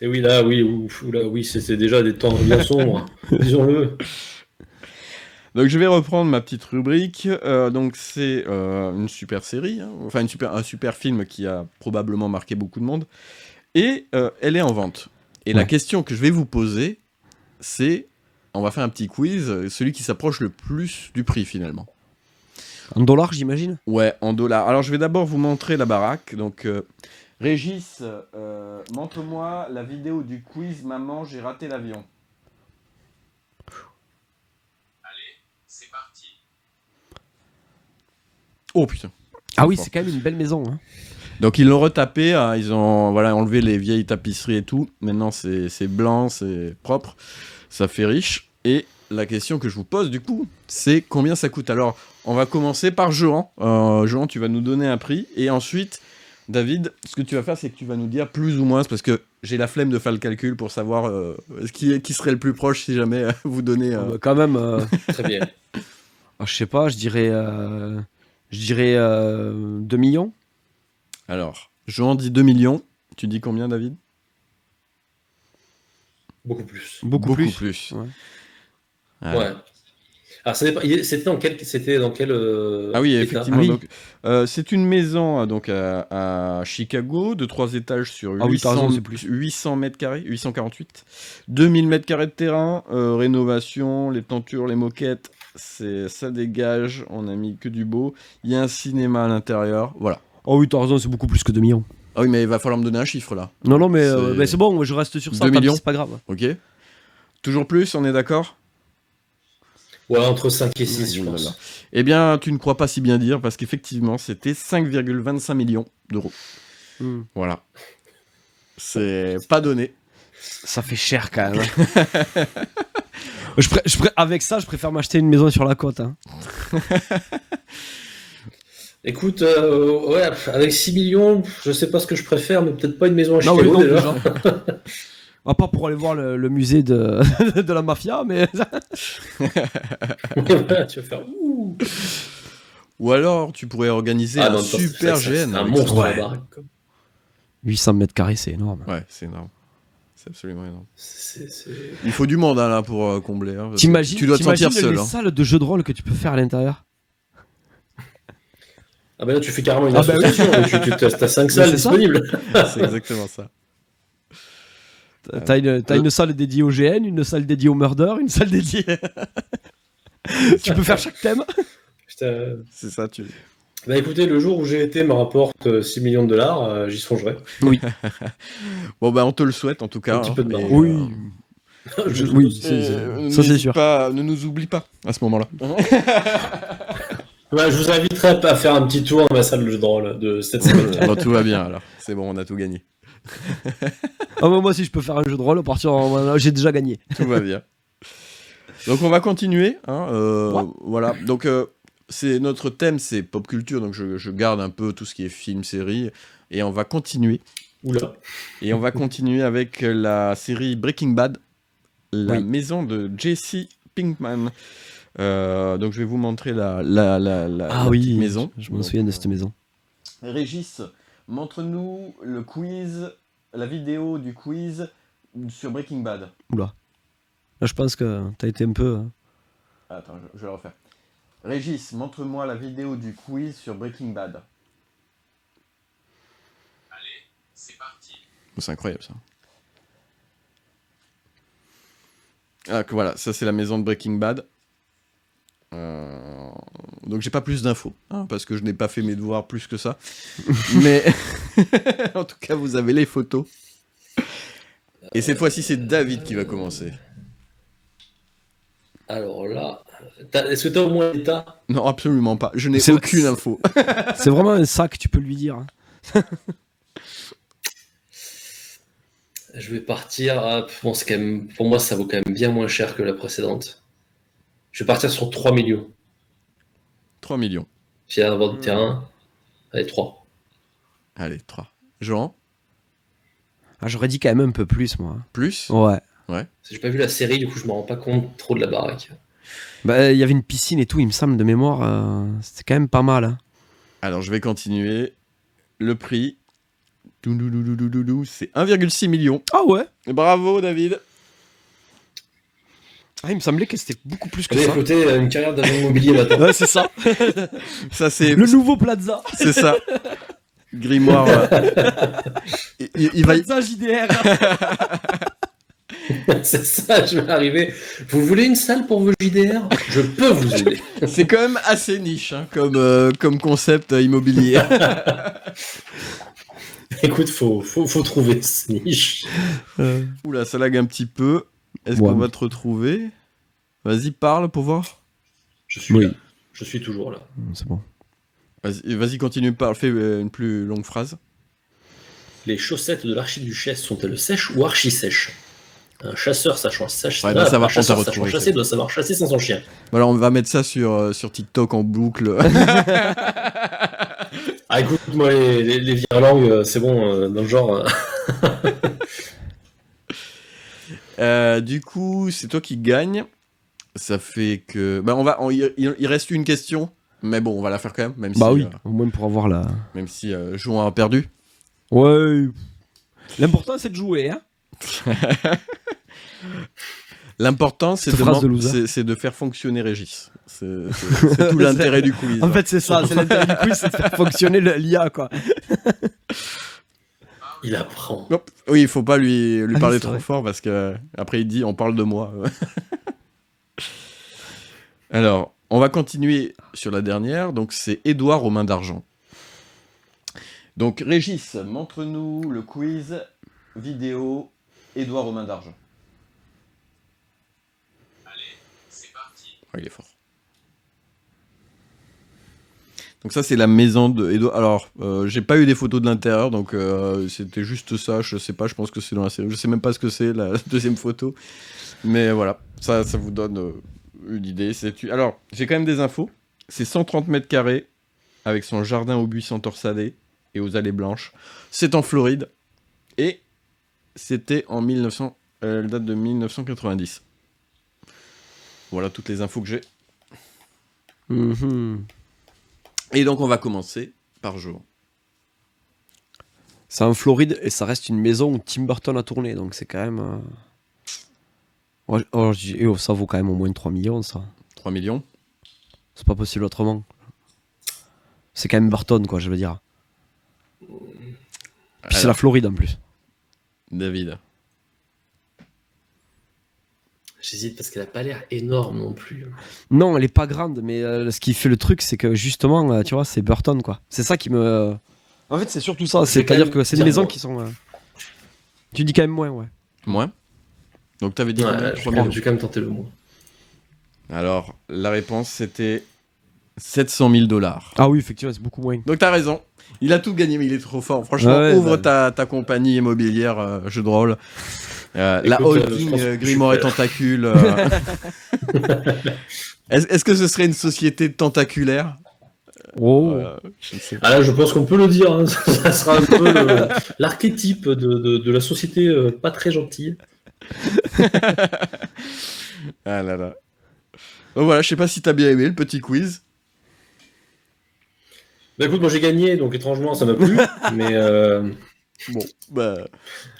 Et oui, là, oui, c'était déjà des temps bien sombres, disons-le. Donc, je vais reprendre ma petite rubrique. Donc, c'est une super série, hein. Enfin, un super film qui a probablement marqué beaucoup de monde. Et elle est en vente. Et la question que je vais vous poser, c'est... On va faire un petit quiz, celui qui s'approche le plus du prix, finalement. En dollars, j'imagine? Ouais, en dollars. Alors, je vais d'abord vous montrer la baraque. Donc, Régis, montre-moi la vidéo du quiz « Maman, j'ai raté l'avion ». Allez, c'est parti. Oh, putain. Ah oui, c'est quand même une belle maison. Hein. Donc, ils l'ont retapé. Hein, ils ont enlevé les vieilles tapisseries et tout. Maintenant, c'est blanc, c'est propre. Ça fait riche. Et la question que je vous pose, du coup, c'est combien ça coûte. Alors, on va commencer par Jean. Jean, tu vas nous donner un prix. Et ensuite, David, ce que tu vas faire, c'est que tu vas nous dire plus ou moins, parce que j'ai la flemme de faire le calcul pour savoir qui serait le plus proche si jamais vous donnez... Quand même... Très bien. je sais pas, je dirais 2 millions. Alors, Jean dit 2 millions. Tu dis combien, David? Beaucoup plus. Beaucoup plus. Ouais. Ouais. Alors, c'était dans quel Ah oui, état? effectivement. Ah oui. Donc, c'est une maison donc, à Chicago de 3 étages sur 800, Ah oui, t'as raison, c'est plus. 800 mètres carrés, 848. 2000 mètres carrés de terrain, rénovation, les tentures, les moquettes, ça dégage, on a mis que du beau. Il y a un cinéma à l'intérieur, voilà. Oh oui, t'as raison, c'est beaucoup plus que 2 millions. Ah oui, mais il va falloir me donner un chiffre là. Non, mais C'est- c'est bon, je reste sur ça. 2 tant pis, millions. c'est pas grave. Ok. Toujours plus, on est d'accord? Ouais, entre 5 et 6, je Oh là pense. là. Eh bien, tu ne crois pas si bien dire, parce qu'effectivement, c'était 5,25 millions d'euros. Hmm. Voilà. C'est pas donné. Ça fait cher quand même. Avec ça, je préfère m'acheter une maison sur la côte. Hein. Écoute, ouais, avec 6 millions, je sais pas ce que je préfère, mais peut-être pas une maison à Non, Chicago oui, non, déjà. déjà. À part pour aller voir le musée de, de la mafia, mais... Voilà, tu vas faire ouh. Ou alors, tu pourrais organiser un Non, super c'est GN. un avec monstre ça. à la Ouais. baraque, quoi. 800 mètres carrés, c'est énorme. Ouais, c'est énorme. C'est absolument énorme. C'est- Il faut du monde hein, là pour combler. Hein, parce que T'imagines tu dois te sentir seul. les Hein. salles de jeux de rôle que tu peux faire à l'intérieur? Ah bah là, tu fais carrément une Ah bah oui. association, t'as 5 salles c'est ça. disponibles. C'est exactement ça. T'as une salle dédiée au GN, une salle dédiée au murder, une salle dédiée... tu peux faire chaque thème. Putain. C'est ça, tu. Bah écoutez, le jour où j'ai été me rapporte 6 millions de dollars, j'y songerai. Bon, bah, on te le souhaite en tout cas. Un petit peu de mais, marge. Oui. Je- Oui, ça c'est n'hésite sûr. pas, ne nous oublie pas à ce moment-là. Ouais, je vous inviterai à faire un petit tour dans ma salle de jeu de rôle de 700 mètres. Bon, tout va bien alors. C'est bon, on a tout gagné. Ah, bah, moi, si je peux faire un jeu de rôle, à partir du moment où j'ai déjà gagné. Tout va bien. Donc on va continuer. Hein, Ouais. Voilà. Donc c'est notre thème, c'est pop culture. Donc je garde un peu tout ce qui est film, série, et on va continuer. Oula. Et on va continuer avec la série Breaking Bad, la Oui. maison de Jesse Pinkman. Donc je vais vous montrer la petite maison. Je me Donc, souviens de cette maison. Régis, montre-nous le quiz, la vidéo du quiz sur Breaking Bad. Oula. Là, je pense que t'as été un peu... Attends, je vais le refaire. Régis, montre-moi la vidéo du quiz sur Breaking Bad. Allez, c'est parti. C'est incroyable ça. Ah, que voilà, ça c'est la maison de Breaking Bad. Donc j'ai pas plus d'infos, hein, parce que je n'ai pas fait mes devoirs plus que ça. Mais en tout cas, vous avez les photos. Et cette fois-ci, c'est David qui va commencer. Alors là, est-ce que t'as au moins l'état? Non, absolument pas. Je n'ai C'est- aucune info. C'est vraiment un sac, tu peux lui dire. Hein. Je vais partir. Bon, c'est quand même, pour moi, ça vaut quand même bien moins cher que la précédente. Je vais partir sur 3 millions. 3 millions. S'il y a un vent de terrain, allez, 3. Allez, 3. Jean, Ah, j'aurais dit quand même un peu plus, moi. plus Ouais. Ouais. J'ai pas vu la série, du coup, je me rends pas compte trop de la baraque. Bah, il y avait une piscine et tout, il me semble, de mémoire. C'était quand même pas mal. Hein. Alors, je vais continuer. Le prix, c'est 1,6 million. Ah ouais. Bravo, David. Ah, il me semblait que c'était beaucoup plus que Allez, ça. côté une carrière d'agent immobilier maintenant. Ouais, c'est ça. Ça, c'est Le nouveau Plaza. c'est ça. Grimoire. Il va. Plaza JDR. C'est ça, je vais arriver. Vous voulez une salle pour vos JDR? Je peux vous aider. C'est quand même assez niche hein, comme concept immobilier. Écoute, faut trouver ce niche. Oula, ça lag un petit peu. Est-ce Ouais. qu'on va te retrouver? Vas-y, parle pour voir. Je suis Oui. là. Je suis toujours là. C'est bon. Vas-y, continue, parle. Fais une plus longue phrase. Les chaussettes de l'archiduchesse sont-elles sèches ou archi-sèches? Un chasseur sachant chasser, Ouais, bah, ça va, un chasseur on t'a sachant retrouvé, chasser ça. doit savoir chasser sans son chien. Voilà, on va mettre ça sur TikTok en boucle. Ah écoute, moi les vieilles langues, c'est bon, dans le genre. Du coup, c'est toi qui gagne. Ça fait que. Bah, il reste une question. Mais bon, on va la faire quand même. Même Bah si, oui, au moins pour avoir la. même si Jouan a perdu. Ouais. L'important c'est de jouer, hein. L'important, c'est Cette phrase de loser. c'est de faire fonctionner Régis. C'est tout l'intérêt du quiz. En fait, c'est ça, c'est l'intérêt du quiz, c'est de faire fonctionner l'IA, quoi. Il apprend. Hop. Oui, il faut pas lui Ah, parler c'est trop vrai. fort parce que après il dit on parle de moi. Alors, on va continuer sur la dernière. Donc c'est Édouard aux mains d'argent. Donc Régis, montre-nous le quiz vidéo Édouard aux mains d'argent. Allez, c'est parti. Oh, il est fort. Donc ça c'est la maison de Édouard. Alors j'ai pas eu des photos de l'intérieur donc c'était juste ça. Je sais pas. Je pense que c'est dans la série. Je sais même pas ce que c'est la deuxième photo. Mais voilà, ça vous donne une idée. Alors j'ai quand même des infos. C'est 130 mètres carrés avec son jardin aux buissons torsadés et aux allées blanches. C'est en Floride et c'était en 1900. Elle date de 1990. Voilà toutes les infos que j'ai. Mhm. Et donc on va commencer par jour. C'est en Floride et ça reste une maison où Tim Burton a tourné, donc c'est quand même. Ça vaut quand même au moins 3 millions, ça. 3 millions. C'est pas possible autrement. C'est quand même Burton, quoi, je veux dire. Puis c'est la Floride en plus. David. J'hésite parce qu'elle a pas l'air énorme non plus. Non, elle est pas grande, mais ce qui fait le truc, c'est que justement, tu vois, c'est Burton, quoi. C'est ça qui me. En fait, c'est surtout ça. C'est-à-dire que c'est des maisons qui sont. Tu dis quand même moins, ouais. Moins. Donc t'avais dit combien? 3 Je millions. vais quand même tenter le mot. Alors la réponse c'était 700 000 $. Ah oui, effectivement, c'est beaucoup moins. Donc t'as raison. Il a tout gagné, mais il est trop fort. Franchement, Ouais, ouvre bah. ta compagnie immobilière, jeu de rôle. La Écoute, je holding pense que je Grimoire et suis Tentacule. Est-ce que ce serait une société tentaculaire? Oh. Je ne sais pas. Ah là, je pense qu'on peut le dire. Hein. Ça sera un peu l'archétype de la société pas très gentille. Ah là là. Donc voilà, je sais pas si t'as bien aimé le petit quiz. Bah écoute, moi j'ai gagné, donc étrangement ça m'a plu. Mais Bon, bah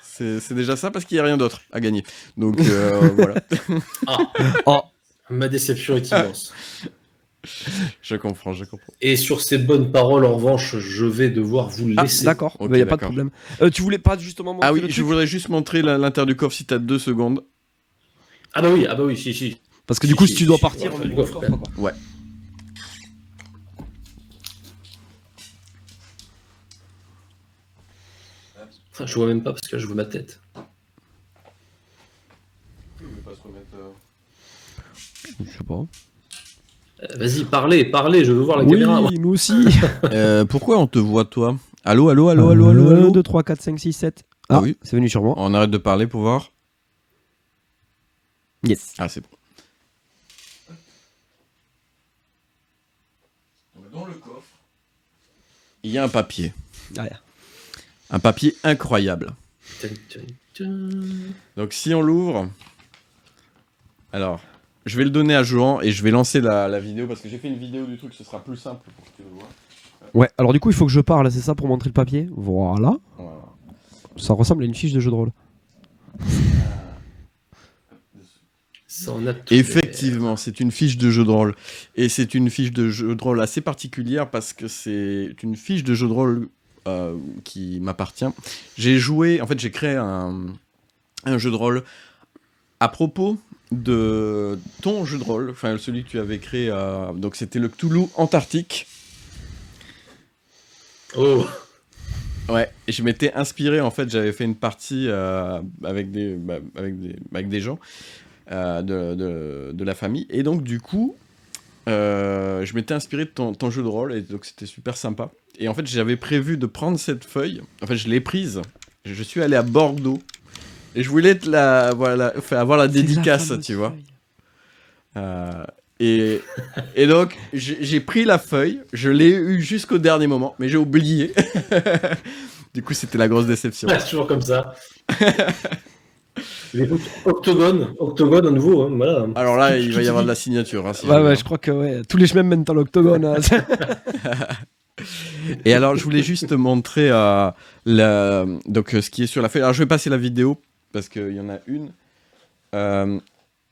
c'est déjà ça parce qu'il n'y a rien d'autre à gagner. Donc voilà. Oh. Ma déception est immense. Je comprends. Et sur ces bonnes paroles, en revanche, je vais devoir vous laisser. D'accord, Ok, il n'y a pas de d'accord. problème. Tu voulais pas justement montrer Ah oui, le je truc voudrais juste montrer l'intérieur du coffre si t'as 2 secondes. Ah bah oui, si. Parce que du coup, Si, si tu dois si, partir, ouais, on met le ouais, coffre, ouais. quoi. Ouais. Je vois même pas parce que là, je vois ma tête. Je sais pas. Vas-y, parlez, je veux voir la Oui, caméra. nous aussi. Pourquoi on te voit toi? Allô? 1, 2, 3, 4, 5, 6, 7. Ah Ah oui. c'est venu sur moi. On arrête de parler pour voir. Yes. Ah, c'est bon. Dans le coffre, il y a un papier. Ah, Un papier incroyable. Tun, tun, tun. Donc si on l'ouvre, alors je vais le donner à Johan et je vais lancer la vidéo parce que j'ai fait une vidéo du truc, ce sera plus simple pour que tu le vois. Ouais, alors du coup, il faut que je parle, c'est ça, pour montrer le papier. Voilà. Voilà. Ça ressemble à une fiche de jeu de rôle. Ça en a tout Effectivement, c'est une fiche de jeu de rôle. Et c'est une fiche de jeu de rôle assez particulière parce que c'est une fiche de jeu de rôle qui m'appartient. J'ai créé un jeu de rôle à propos de ton jeu de rôle, enfin celui que tu avais créé, donc c'était le Cthulhu Antarctique. Oh, Ouais, et je m'étais inspiré, en fait, j'avais fait une partie avec des gens de la famille, et donc du coup, je m'étais inspiré de ton jeu de rôle, et donc c'était super sympa. Et en fait, j'avais prévu de prendre cette feuille, en fait, je l'ai prise, je suis allé à Bordeaux, et je voulais avoir la dédicace, tu vois. Et donc, j'ai pris la feuille, je l'ai eu jusqu'au dernier moment, mais j'ai oublié. Du coup, c'était la grosse déception. c'est toujours comme ça. Mais écoute, Octogone à nouveau, hein, voilà. Alors là, il va y avoir de la signature. Hein, si Ouais, je veux. je crois que tous les chemins mènent à l'octogone. Hein. Et alors, je voulais juste te montrer donc, ce qui est sur la feuille. Alors, je vais passer la vidéo, parce qu'il y en a une.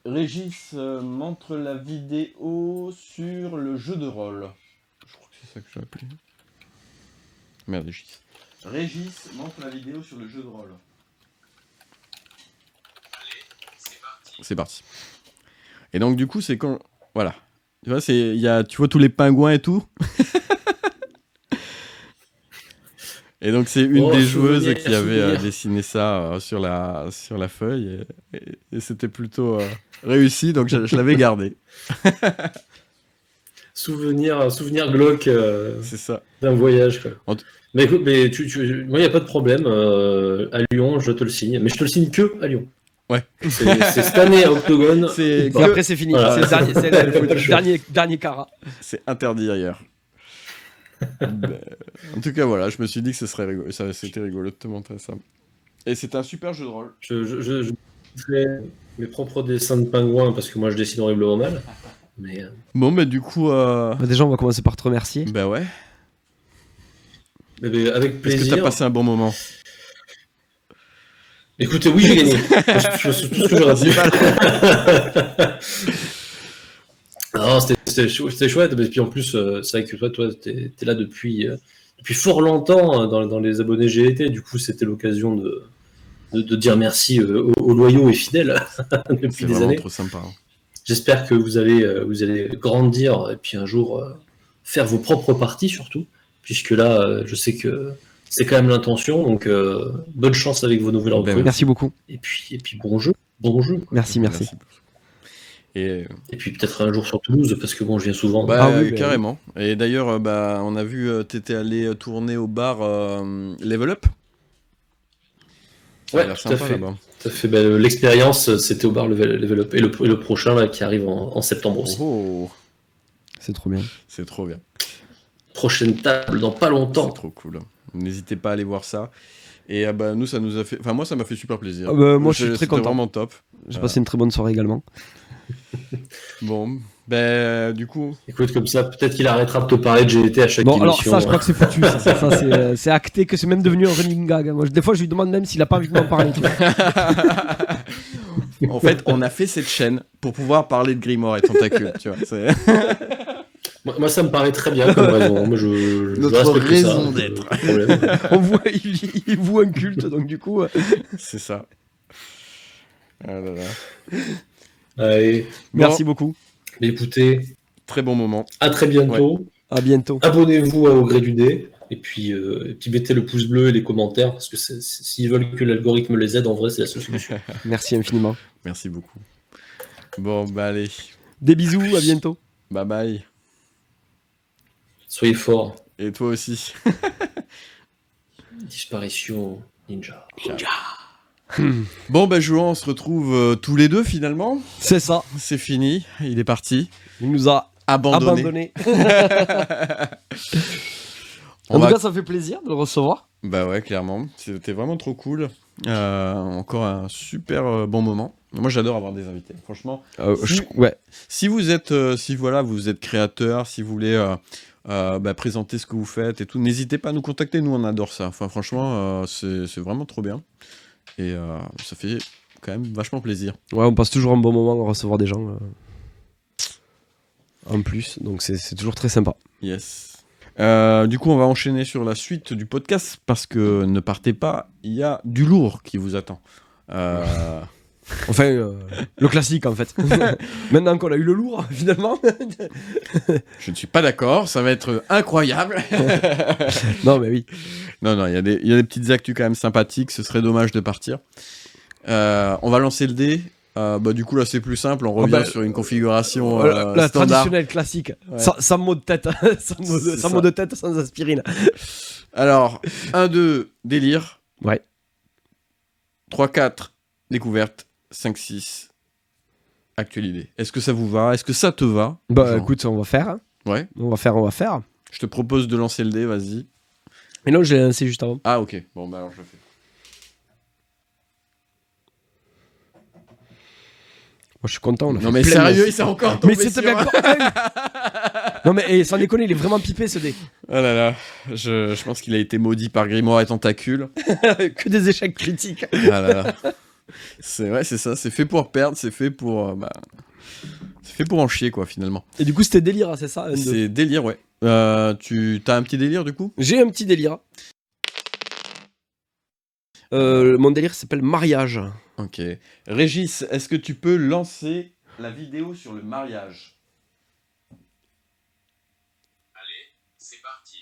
Régis montre la vidéo sur le jeu de rôle. Je crois que c'est ça que j'ai appelé. Merde, Régis. Régis montre la vidéo sur le jeu de rôle. C'est parti. Et donc, du coup, c'est quand... Voilà. Tu vois, tu vois tous les pingouins et tout. Et donc, c'est une des joueuses qui avait dessiné ça sur la feuille. Et c'était plutôt réussi, donc je l'avais gardé. Souvenir glauque C'est ça. d'un voyage, quoi. En t- Mais écoute, moi, il n'y a pas de problème. À Lyon, je te le signe. Mais je te le signe que à Lyon. Ouais. C'est cette année à Octogone. C'est Et après, c'est fini. Voilà. C'est le dernier cara. C'est interdit ailleurs. En tout cas, voilà, je me suis dit que ce serait rigolo. C'était rigolo de te montrer ça. Et c'est un super jeu de rôle. Je fais mes propres dessins de pingouins parce que moi, je dessine horriblement mal. Mais Bon, bah du coup... Déjà, on va commencer par te remercier. Bah ouais. avec Est-ce plaisir. que t'as passé un bon moment? Écoutez, oui, j'ai gagné. C'est tout ce que j'aurais dit. Non, c'était chouette. Et puis en plus, c'est vrai que toi, t'es là depuis fort longtemps dans les abonnés GT. Du coup, c'était l'occasion de dire merci aux loyaux et fidèles depuis C'est des vraiment années. trop sympa. Hein. J'espère que vous allez grandir et puis un jour faire vos propres parties surtout, puisque là, je sais que c'est quand même l'intention. Donc, bonne chance avec vos nouvelles recrues. Merci beaucoup. Et puis bon jeu. Merci. Et puis peut-être un jour sur Toulouse, parce que bon, je viens souvent. carrément. Et d'ailleurs, on a vu, t'étais allé tourner au bar Level Up. Ça a Ouais, l'air tout à sympa fait. là-bas. Tout à fait. L'expérience, c'était au bar Level Up. Et le prochain là, qui arrive en septembre aussi. Oh, C'est trop bien. c'est trop bien. Prochaine table dans pas longtemps. C'est trop cool. N'hésitez pas à aller voir ça. Et nous, ça nous a fait... Enfin, moi, ça m'a fait super plaisir. Moi, je suis très C'était content. vraiment top. J'ai passé une très bonne soirée également. Bon, du coup... Écoute, comme ça, peut-être qu'il arrêtera de te parler de GT à chaque Bon, émission. alors ça, je crois que c'est foutu. C'est acté que c'est même devenu un running gag. Moi, des fois, je lui demande même s'il a pas envie de m'en parler. Tu vois. En fait, on a fait cette chaîne pour pouvoir parler de Grimoire et Tentacule, tu vois. Moi, ça me paraît très bien comme raison. Moi, je Notre respecte raison ça, d'être. pas de problème. On voit, il voue un culte, donc du coup. C'est ça. Ah là là. Allez. Merci beaucoup. Mais écoutez, Très bon moment. à très bientôt. À bientôt. Abonnez-vous au Gré du Dé. Et puis mettez le pouce bleu et les commentaires, parce que s'ils veulent que l'algorithme les aide, en vrai, c'est la seule solution. Merci infiniment. Merci beaucoup. Bon, allez. Des bisous, à bientôt. Bye bye. Soyez forts. Et toi aussi. Disparition ninja. Bon, Jouan, on se retrouve tous les deux finalement. C'est ça. C'est fini. Il est parti. Il nous a Abandonné. En tout cas, ça fait plaisir de le recevoir. Bah ouais, clairement. C'était vraiment trop cool. Encore un super bon moment. Moi, j'adore avoir des invités. Franchement, Ouais. si vous êtes, vous êtes créateur, si vous voulez présenter ce que vous faites et tout, n'hésitez pas à nous contacter. Nous, on adore ça. Enfin, franchement, c'est vraiment trop bien. Et ça fait quand même vachement plaisir. Ouais, on passe toujours un bon moment à recevoir des gens. En plus, donc c'est toujours très sympa. Yes. Du coup, on va enchaîner sur la suite du podcast parce que ne partez pas, il y a du lourd qui vous attend. Enfin, le classique en fait. Maintenant qu'on a eu le lourd, finalement. Je ne suis pas d'accord, ça va être incroyable. Non, mais oui. Non, il y a des petites actus quand même sympathiques, ce serait dommage de partir. On va lancer le dé. Du coup, là, c'est plus simple, on revient sur une configuration la standard. traditionnelle classique, Ouais. sans mot de tête, sans mot de tête, sans aspirine. Alors, 1, 2, délire. Ouais. 3, 4, découverte. 5, 6, actualité. Est-ce que ça vous va? Est-ce que ça te va? Bah Genre. écoute, on va faire. Hein. Ouais. On va faire. Je te propose de lancer le dé, vas-y. Et non, je l'ai lancé juste avant. Ah, ok. Bon, bah alors je le fais. Moi, je suis content. On a Non, fait mais plein sérieux, de- il s'est encore tombé Mais c'était sur bien. un- Non, mais sans déconner, il est vraiment pipé ce dé. Oh là là, je pense qu'il a été maudit par Grimoire et Tentacule. Que des échecs critiques. Ah là là. C'est ça, c'est fait pour perdre, c'est fait pour c'est fait pour en chier quoi finalement. Et du coup, c'était délire, hein, c'est ça? C'est délire, ouais. Tu as un petit délire du coup? J'ai un petit délire. Mon délire s'appelle mariage. Ok. Régis, est-ce que tu peux lancer la vidéo sur le mariage? Allez, c'est parti.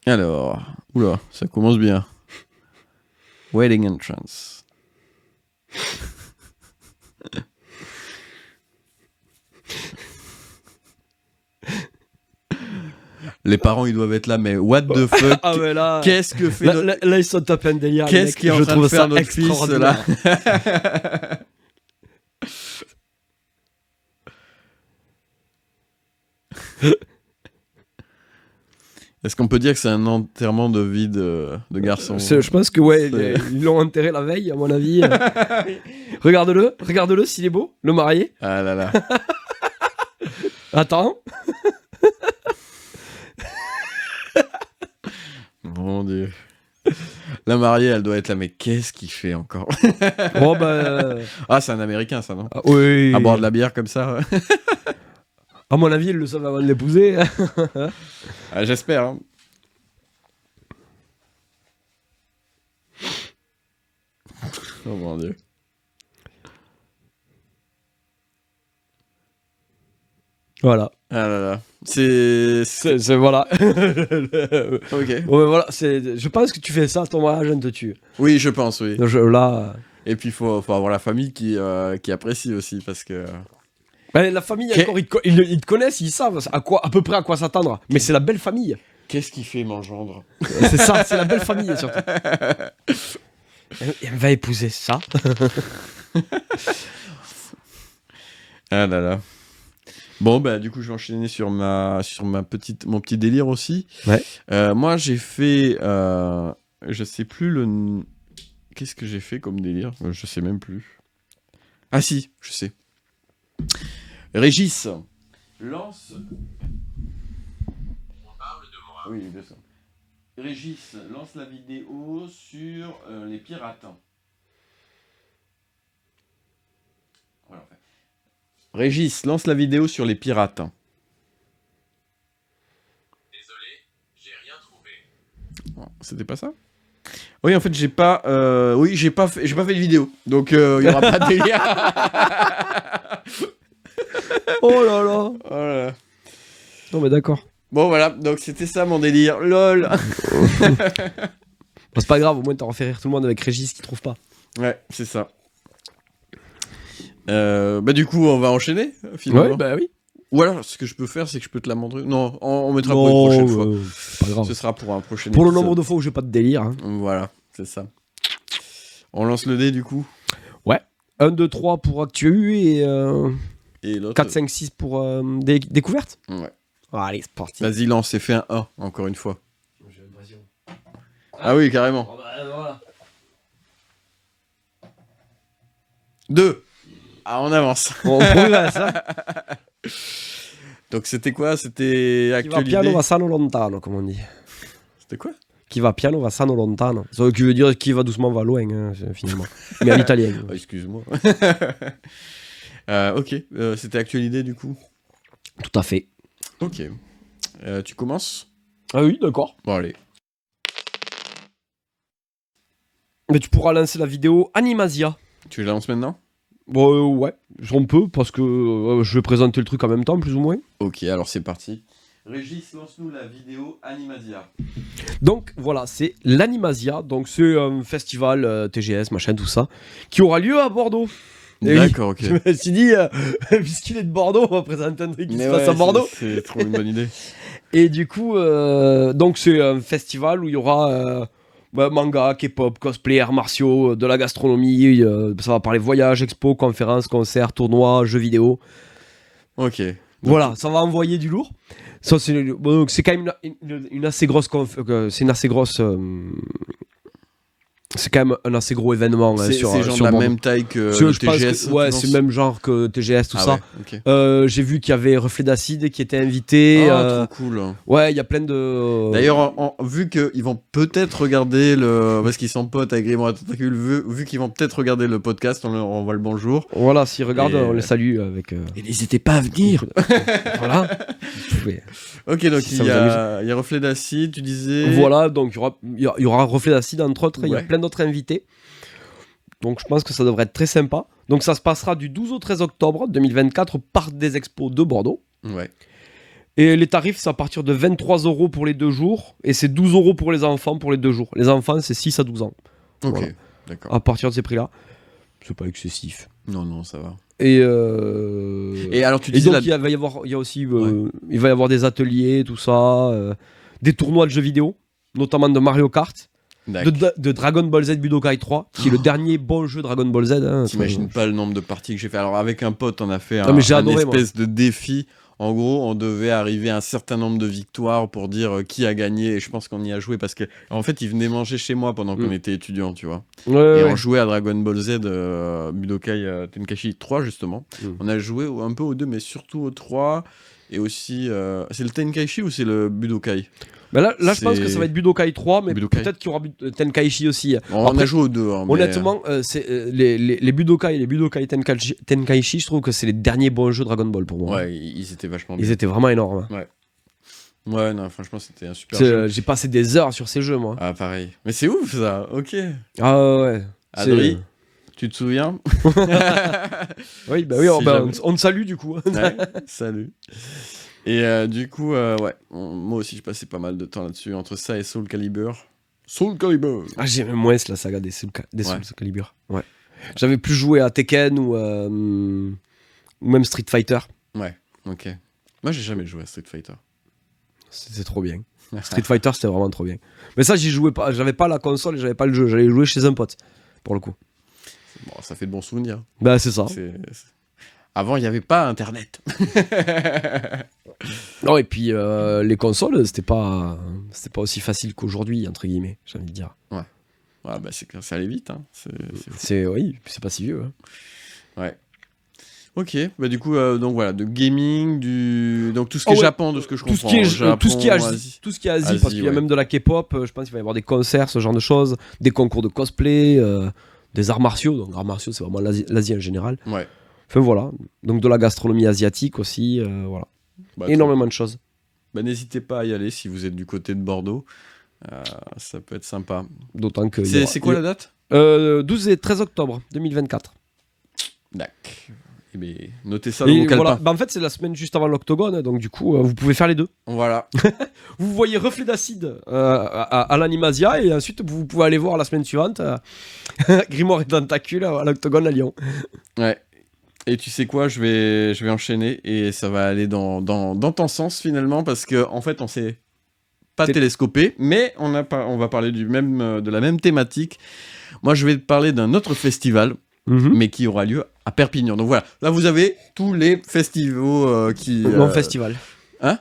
Alors, oula, ça commence bien. Wedding entrance. Les parents, ils doivent être là, mais what the fuck? Ah ouais, là. Qu'est-ce que fait Là, là, ils sont tapés un délire. les Qu'est-ce mecs. qui est en Je train de trouve faire ça notre fils là? extraordinaire. Est-ce qu'on peut dire que c'est un enterrement de vie de garçon? Je pense que ouais, C'est- ils l'ont enterré la veille, à mon avis. Regarde-le s'il est beau, le marié. Ah là là. Attends. Mon Dieu. La mariée, elle doit être là, mais qu'est-ce qu'il fait encore? Oh bah. Ah, c'est un Américain, ça, non? Oui. À boire de la bière comme ça? Ouais. À mon avis, ils le savent avant de l'épouser. Ah, j'espère. Hein. Oh mon Dieu. Voilà. Ah là là. C'est... Voilà. Ok. Ouais, voilà. Je pense que tu fais ça, ton mariage, on te tue. Oui, je pense, oui. Donc, là. Et puis, il faut avoir la famille qui apprécie aussi, parce que... Ben, la famille, Qu'est- encore, ils te connaissent, ils savent à peu près à quoi s'attendre. Mais c'est la belle famille. Qu'est-ce qu'il fait, mon gendre? C'est ça, c'est la belle famille, surtout. Elle va épouser ça. Ah là là. Bon, bah, du coup, je vais enchaîner sur mon petit délire aussi. Ouais. Moi, j'ai fait... je sais plus le... Qu'est-ce que j'ai fait comme délire? Je sais même plus. Ah si, je sais. Régis, lance... On parle de moi. Oui, bien sûr. Régis, lance la vidéo sur les pirates. Voilà, enfin. Régis, lance la vidéo sur les pirates. Désolé, j'ai rien trouvé. Bon, c'était pas ça? Oui, en fait, j'ai pas fait de vidéo. Donc, il y aura pas de délire. Oh là là. Oh là là. Non, mais d'accord. Bon, voilà. Donc, c'était ça mon délire. LOL. Bon, c'est pas grave, au moins t'auras fait rire tout le monde avec Régis qui trouve pas. Ouais, c'est ça. Du coup, on va enchaîner, finalement. Ouais, bah oui. Ou alors, ce que je peux faire, c'est que je peux te la montrer. Non, on mettra pour une prochaine fois. Pas grave. Ce sera pour un prochain Pour le épisode. nombre de fois où j'ai pas de délire. Hein. Voilà, c'est ça. On lance le dé, du coup. 1, 2, 3 pour Actu et Et l'autre... 4, 5, 6 pour découverte. Ouais. Allez, c'est parti. Vas-y, lance et fais un 1, encore une fois. Ah oui, carrément. Oh, bah, voilà. 2. Ah, on avance. On progresse, hein. Donc c'était quoi? C'était Qui va piano actualité. va sano lontano, comme on dit. C'était quoi? Qui va piano va sano lontano. Ça qui veut dire qui va doucement va loin, hein, finalement. Mais en italien. Oh, excuse-moi. Ok, c'était actualité du coup. Tout à fait. Ok. Tu commences? Ah oui, d'accord. Bon, allez. Mais tu pourras lancer la vidéo Animasia. Tu la lances maintenant? Bon, ouais, on peut, parce que je vais présenter le truc en même temps, plus ou moins. Ok, alors c'est parti. Régis, lance-nous la vidéo Animasia. Donc voilà, c'est l'Animasia, donc c'est un festival TGS, machin, tout ça, qui aura lieu à Bordeaux. Et D'accord, ok. Je me suis dit, puisqu'il est de Bordeaux, on va présenter un truc qui Mais se passe à Bordeaux. C'est trop une bonne idée. Et du coup, donc c'est un festival où il y aura manga, K-pop, cosplay, arts martiaux, de la gastronomie, ça va parler voyage, expo, conférences, concerts, tournois, jeux vidéo. Ok. Donc, Voilà, ça va envoyer du lourd. Ça, c'est quand même une assez grosse c'est une assez grosse c'est quand même un assez gros événement c'est sur genre sur de la Bordeaux. même taille que Je le pense que- TGS. ouais, tu c'est penses? le même genre que TGS, tout Ah ça. ouais, ok. J'ai vu qu'il y avait Reflet d'Acide qui était invité. Ah, trop cool. Ouais, il y a plein de. D'ailleurs, vu qu'ils vont peut-être regarder le. Parce qu'ils sont potes avec Grimoire Tentacule, vu qu'ils vont peut-être regarder le podcast, on leur envoie le bonjour. Voilà, s'ils regardent, Et- on les salue avec. Et n'hésitez pas à venir. Voilà. Vous pouvez- Ok, donc Si ça il vous y a Reflet d'Acide, tu disais. Voilà, donc il y aura Reflet d'Acide entre autres, il y a Ouais. plein d'autres invités. Donc je pense que ça devrait être très sympa. Donc ça se passera du 12 au 13 octobre 2024 au Parc des Expos de Bordeaux. Ouais. Et les tarifs, c'est à partir de 23 € pour les 2 jours. Et c'est 12 € pour les enfants pour les 2 jours. Les enfants, c'est 6 à 12 ans. Ok, Voilà. d'accord. À partir de ces prix-là. C'est pas excessif. Non, ça va. Et Et alors, tu et disais. donc il y a aussi il va y avoir des ateliers, tout ça, des tournois de jeux vidéo, notamment de Mario Kart, de Dragon Ball Z Budokai 3, qui est le dernier bon jeu Dragon Ball Z. Hein, T'imagines pas le nombre de parties que j'ai fait. Alors, avec un pote, on a fait Ah, mais j'ai un adoré, espèce de défi. En gros, on devait arriver à un certain nombre de victoires pour dire qui a gagné. Et je pense qu'on y a joué parce que, en fait, ils venaient manger chez moi pendant qu'on était étudiants, tu vois. Et Ouais. on jouait à Dragon Ball Z, Budokai Tenkaichi 3, justement. On a joué un peu aux deux, mais surtout au 3. Et aussi, c'est le Tenkaichi ou c'est le Budokai? Mais là je pense C'est- que ça va être Budokai 3, mais Budokai. peut-être qu'il y aura Tenkaichi aussi. On Après, a joué aux deux. Hein, mais- honnêtement, c'est, les Budokai et les Budokai Tenkaichi, je trouve que c'est les derniers bons jeux Dragon Ball pour moi. Ouais, ils étaient vachement bien. Ils étaient vraiment énormes. Ouais, non, franchement, c'était un super jeu. J'ai passé des heures sur ces jeux, moi. Ah, pareil. Mais c'est ouf, ça. Ok. Ah ouais. Adri, tu te souviens? Oui, bah oui, Si bah, jamais. on te salue du coup. Ouais, salut. Et du coup, ouais, moi aussi, j'ai passé pas mal de temps là-dessus, entre ça et Soul Calibur. Soul Calibur! Ah, j'aimais moins la saga des Soul Ouais. Calibur. Ouais. J'avais plus joué à Tekken ou même Street Fighter. Ouais, ok. Moi, j'ai jamais joué à Street Fighter. C'était trop bien. Street Fighter, c'était vraiment trop bien. Mais ça, j'y jouais pas. J'avais pas la console et j'avais pas le jeu. J'allais jouer chez un pote, pour le coup. Bon, ça fait de bons souvenirs. Bah, c'est ça. Avant, il n'y avait pas Internet. Non, et puis les consoles, c'était pas aussi facile qu'aujourd'hui, entre guillemets, j'ai envie de dire. Ouais, bah, ça allait vite. Hein. C'est fou. Oui, c'est pas si vieux. Hein. Ouais. Ok, bah du coup, donc voilà, de gaming, donc tout ce qui est ouais, Japon, de ce que je tout ce comprends. qui est Japon, tout ce qui est Asie, Asie. tout ce qui est Asie, Asie, parce qu'il y a ouais. même de la K-pop, je pense qu'il va y avoir des concerts, ce genre de choses, des concours de cosplay, des arts martiaux, donc arts martiaux c'est vraiment l'Asie en général. Ouais. Enfin voilà, donc de la gastronomie asiatique aussi, voilà. Bah, Énormément de choses. Bah, n'hésitez pas à y aller si vous êtes du côté de Bordeaux. Ça peut être sympa. D'autant que... C'est quoi la date? 12 et 13 octobre 2024. D'accord. Eh bien, notez ça dans Et vos calepins. voilà. Bah, en fait c'est la semaine juste avant l'octogone, donc du coup vous pouvez faire les deux. Voilà. Vous voyez Reflet d'Acide à l'Animasia et ensuite vous pouvez aller voir la semaine suivante Grimoire et Tentacule à l'octogone à Lyon. Ouais. Et tu sais quoi, je vais enchaîner et ça va aller dans ton sens finalement parce que en fait on s'est pas télescopé, mais on va parler de la même thématique. Moi je vais te parler d'un autre festival, mais qui aura lieu à Perpignan. Donc voilà, là vous avez tous les festivals qui... Non, festival. Hein?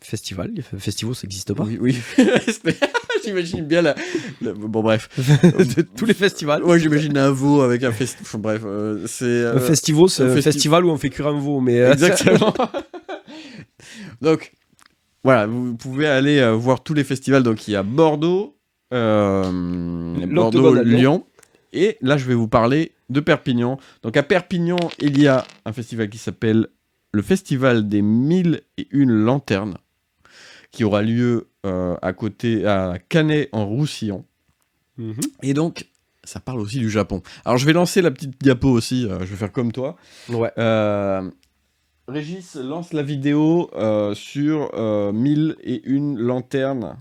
Festival ça n'existe pas. Oui. T'imagines bien bon bref. De tous les festivals. Ouais, j'imagine un veau avec un bref, c'est Un festival, c'est un festival où on fait cuire un veau, mais exactement. Donc voilà, vous pouvez aller voir tous les festivals. Donc il y a Bordeaux, Bordeaux, Lyon, et là je vais vous parler de Perpignan. Donc à Perpignan, il y a un festival qui s'appelle le Festival des 1001 Lanternes, qui aura lieu à Canet en Roussillon. Et donc, ça parle aussi du Japon. Alors, je vais lancer la petite diapo aussi, je vais faire comme toi. Ouais. Régis lance la vidéo sur 1001 Lanternes.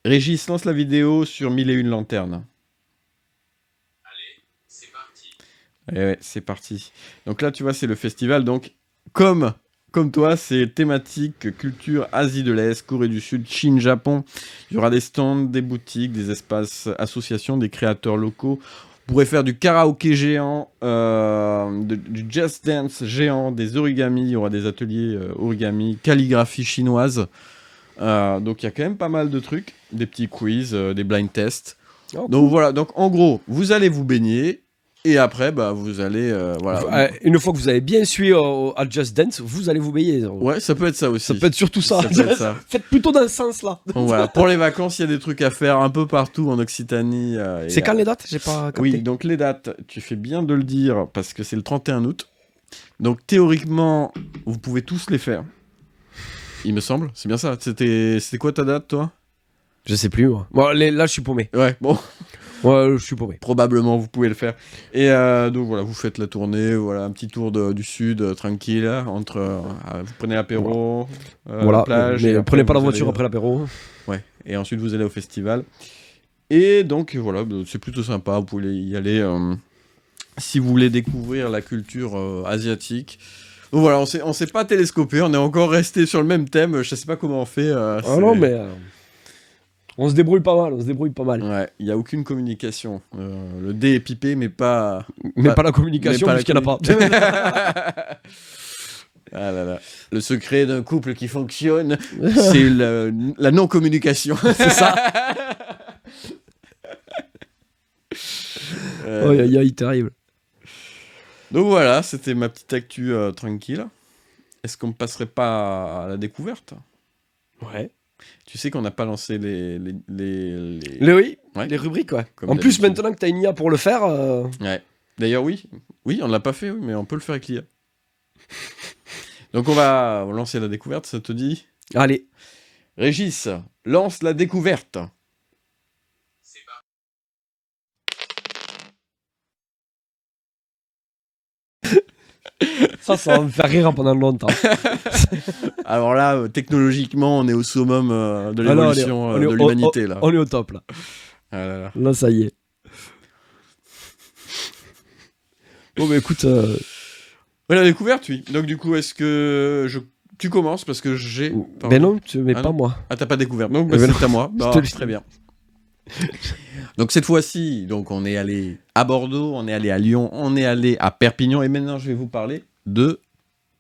Régis lance la vidéo sur 1001 Lanternes. Allez, c'est parti. Ouais, c'est parti. Donc là, tu vois, c'est le festival. Donc, comme toi, c'est thématique culture Asie de l'Est, Corée du Sud, Chine, Japon. Il y aura des stands, des boutiques, des espaces associations, des créateurs locaux. Vous pourrez faire du karaoké géant, du just dance géant, des origamis. Il y aura des ateliers origami, calligraphie chinoise. Donc il y a quand même pas mal de trucs. Des petits quiz, des blind tests. Oh, donc voilà, donc en gros, vous allez vous baigner. Et après, bah, vous allez... voilà. Une fois que vous avez bien suivi à Just Dance, vous allez vous baigner. Ouais, ça peut être ça aussi. Ça peut être surtout ça. Ça peut être ça. Faites plutôt dans ce sens-là. Donc voilà, pour les vacances, il y a des trucs à faire un peu partout en Occitanie. C'est quand les dates? J'ai pas capté. Oui, donc les dates, tu fais bien de le dire, parce que c'est le 31 août. Donc théoriquement, vous pouvez tous les faire. Il me semble, c'est bien ça. C'était quoi ta date, toi? Je sais plus, moi. Bon, là, je suis paumé. Ouais, bon. Ouais, je suis paumé. Probablement, vous pouvez le faire. Et donc voilà, vous faites la tournée, voilà, un petit tour du sud, tranquille, entre... vous prenez l'apéro, voilà, la plage... mais et prenez pas la vous voiture allez, après l'apéro. Ouais, et ensuite vous allez au festival. Et donc voilà, c'est plutôt sympa, vous pouvez y aller si vous voulez découvrir la culture asiatique. Donc voilà, on s'est pas télescopé, on est encore resté sur le même thème, je sais pas comment on fait. Non, mais... on se débrouille pas mal, Ouais, il n'y a aucune communication. Le dé est pipé, mais pas... Mais pas la communication, puisqu'il n'y en a pas. Ah là là. Le secret d'un couple qui fonctionne, c'est la non-communication. C'est ça. Aïe, terrible. Donc voilà, c'était ma petite actu tranquille. Est-ce qu'on ne passerait pas à la découverte? Ouais. Tu sais qu'on n'a pas lancé les... Oui, Ouais. les rubriques, ouais. Comme En plus, d'habitude. maintenant que t'as une IA pour le faire... Ouais. D'ailleurs, oui, on ne l'a pas fait, oui, mais on peut le faire avec l'IA. Donc on va lancer la découverte, ça te dit? Allez. Régis, lance la découverte. C'est parti. Ça va me faire rire pendant longtemps. Alors là, technologiquement, on est au summum de l'évolution de l'humanité. Là. On est au top, là. Ah là là. Là, ça y est. Bon, bah écoute... Ouais, la découverte, oui. Donc du coup, est-ce que tu commences parce que j'ai... Pardon. Ben non, mais Ah pas non. moi. Ah, t'as pas découvert. Donc Eh ben c'est à moi. Bah, te le dis. très bien. Donc cette fois-ci, donc on est allé à Bordeaux, on est allé à Lyon, on est allé à Perpignan et maintenant je vais vous parler de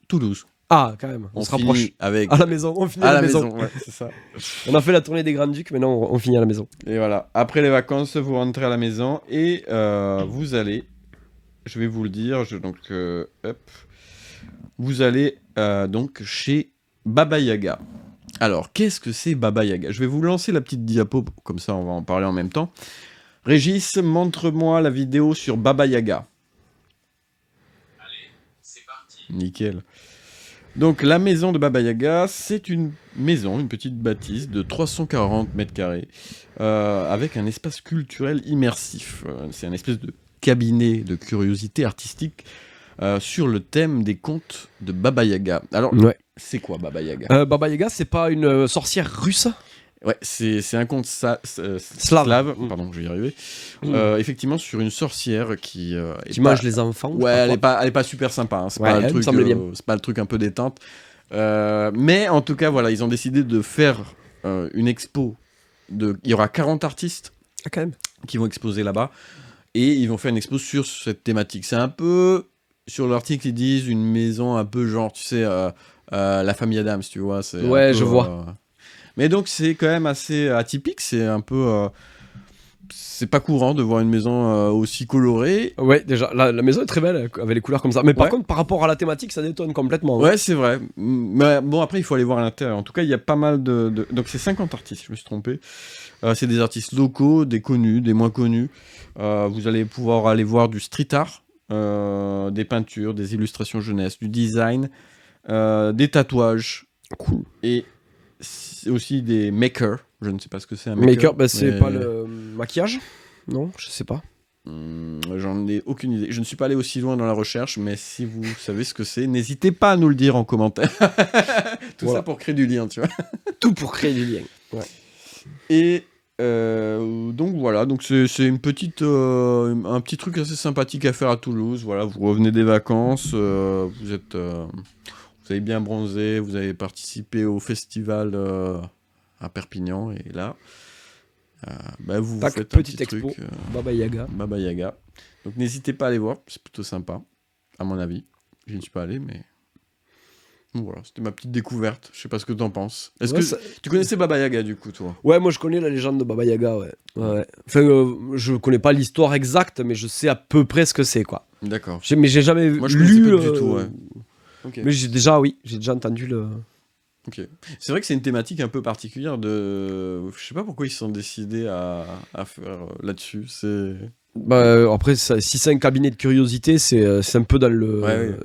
Toulouse. Ah, quand même, on se rapproche. finit avec À la maison, on finit à à la la maison. ouais, c'est ça. On a fait la tournée des Grands Ducs, maintenant on finit à la maison. Et voilà, après les vacances, vous rentrez à la maison et vous allez, je vais vous le dire, vous allez donc chez Baba Yaga. Alors, qu'est-ce que c'est Baba Yaga? Je vais vous lancer la petite diapo, comme ça on va en parler en même temps. Régis, montre-moi la vidéo sur Baba Yaga. Allez, c'est parti. Nickel. Donc la maison de Baba Yaga, c'est une maison, une petite bâtisse de 340 mètres carrés, avec un espace culturel immersif. C'est un espèce de cabinet de curiosité artistique sur le thème des contes de Baba Yaga. Alors, Ouais. c'est quoi Baba Yaga? Baba Yaga, c'est pas une sorcière russe? Ouais, c'est un conte Slave. slave, pardon, je vais y arriver. Effectivement, sur une sorcière qui Qui mange les enfants? Ouais, elle est pas super sympa. Hein. C'est Ouais, pas elle le me truc, semblait bien. c'est pas le truc un peu détente. Mais en tout cas, voilà, ils ont décidé de faire une expo. Il y aura 40 artistes Ah, quand même. qui vont exposer là-bas et ils vont faire une expo sur cette thématique. C'est un peu sur l'article, ils disent une maison un peu genre, tu sais, la famille Adams, tu vois. C'est Ouais, un peu, je vois. Mais donc, c'est quand même assez atypique. C'est un peu. C'est pas courant de voir une maison aussi colorée. Ouais, déjà, la maison est très belle avec les couleurs comme ça. Mais par Ouais. contre, par rapport à la thématique, ça détonne complètement. Ouais, c'est vrai. Mais bon, après, il faut aller voir à l'intérieur. En tout cas, il y a pas mal de... Donc, c'est 50 artistes, je me suis trompé. C'est des artistes locaux, des connus, des moins connus. Vous allez pouvoir aller voir du street art, des peintures, des illustrations jeunesse, du design, des tatouages. Cool. Et aussi des makers. Je ne sais pas ce que c'est un maker. Maker, bah, c'est mais- pas le maquillage? Non, je sais pas. J'en ai aucune idée. Je ne suis pas allé aussi loin dans la recherche, mais si vous savez ce que c'est, n'hésitez pas à nous le dire en commentaire. Tout Voilà. ça pour créer du lien, tu vois. Tout pour créer du lien. Ouais. Et donc voilà, donc c'est une petite, un petit truc assez sympathique à faire à Toulouse. Voilà, vous revenez des vacances, vous avez bien bronzé, vous avez participé au festival à Perpignan, et là, bah, vous Tac, faites un petite petit expo. truc. Baba Yaga. Baba Yaga. Donc n'hésitez pas à aller voir, c'est plutôt sympa, à mon avis. Je ne suis pas allé, mais donc voilà, c'était ma petite découverte. Je sais pas ce que t'en penses. Est-ce Ouais, que ça- tu connaissais Baba Yaga du coup, toi? Ouais, moi je connais la légende de Baba Yaga, ouais. Ouais. Enfin, je connais pas l'histoire exacte, mais je sais à peu près ce que c'est, quoi. D'accord. Mais j'ai jamais Moi, je lu. connaissais pas du tout, ouais. Ok. Mais j'ai déjà entendu le. Ok. C'est vrai que c'est une thématique un peu particulière de. Je sais pas pourquoi ils se sont décidés à faire là-dessus. C'est. Bah, après, si c'est un cabinet de curiosité, c'est un peu dans le. Ouais, ouais.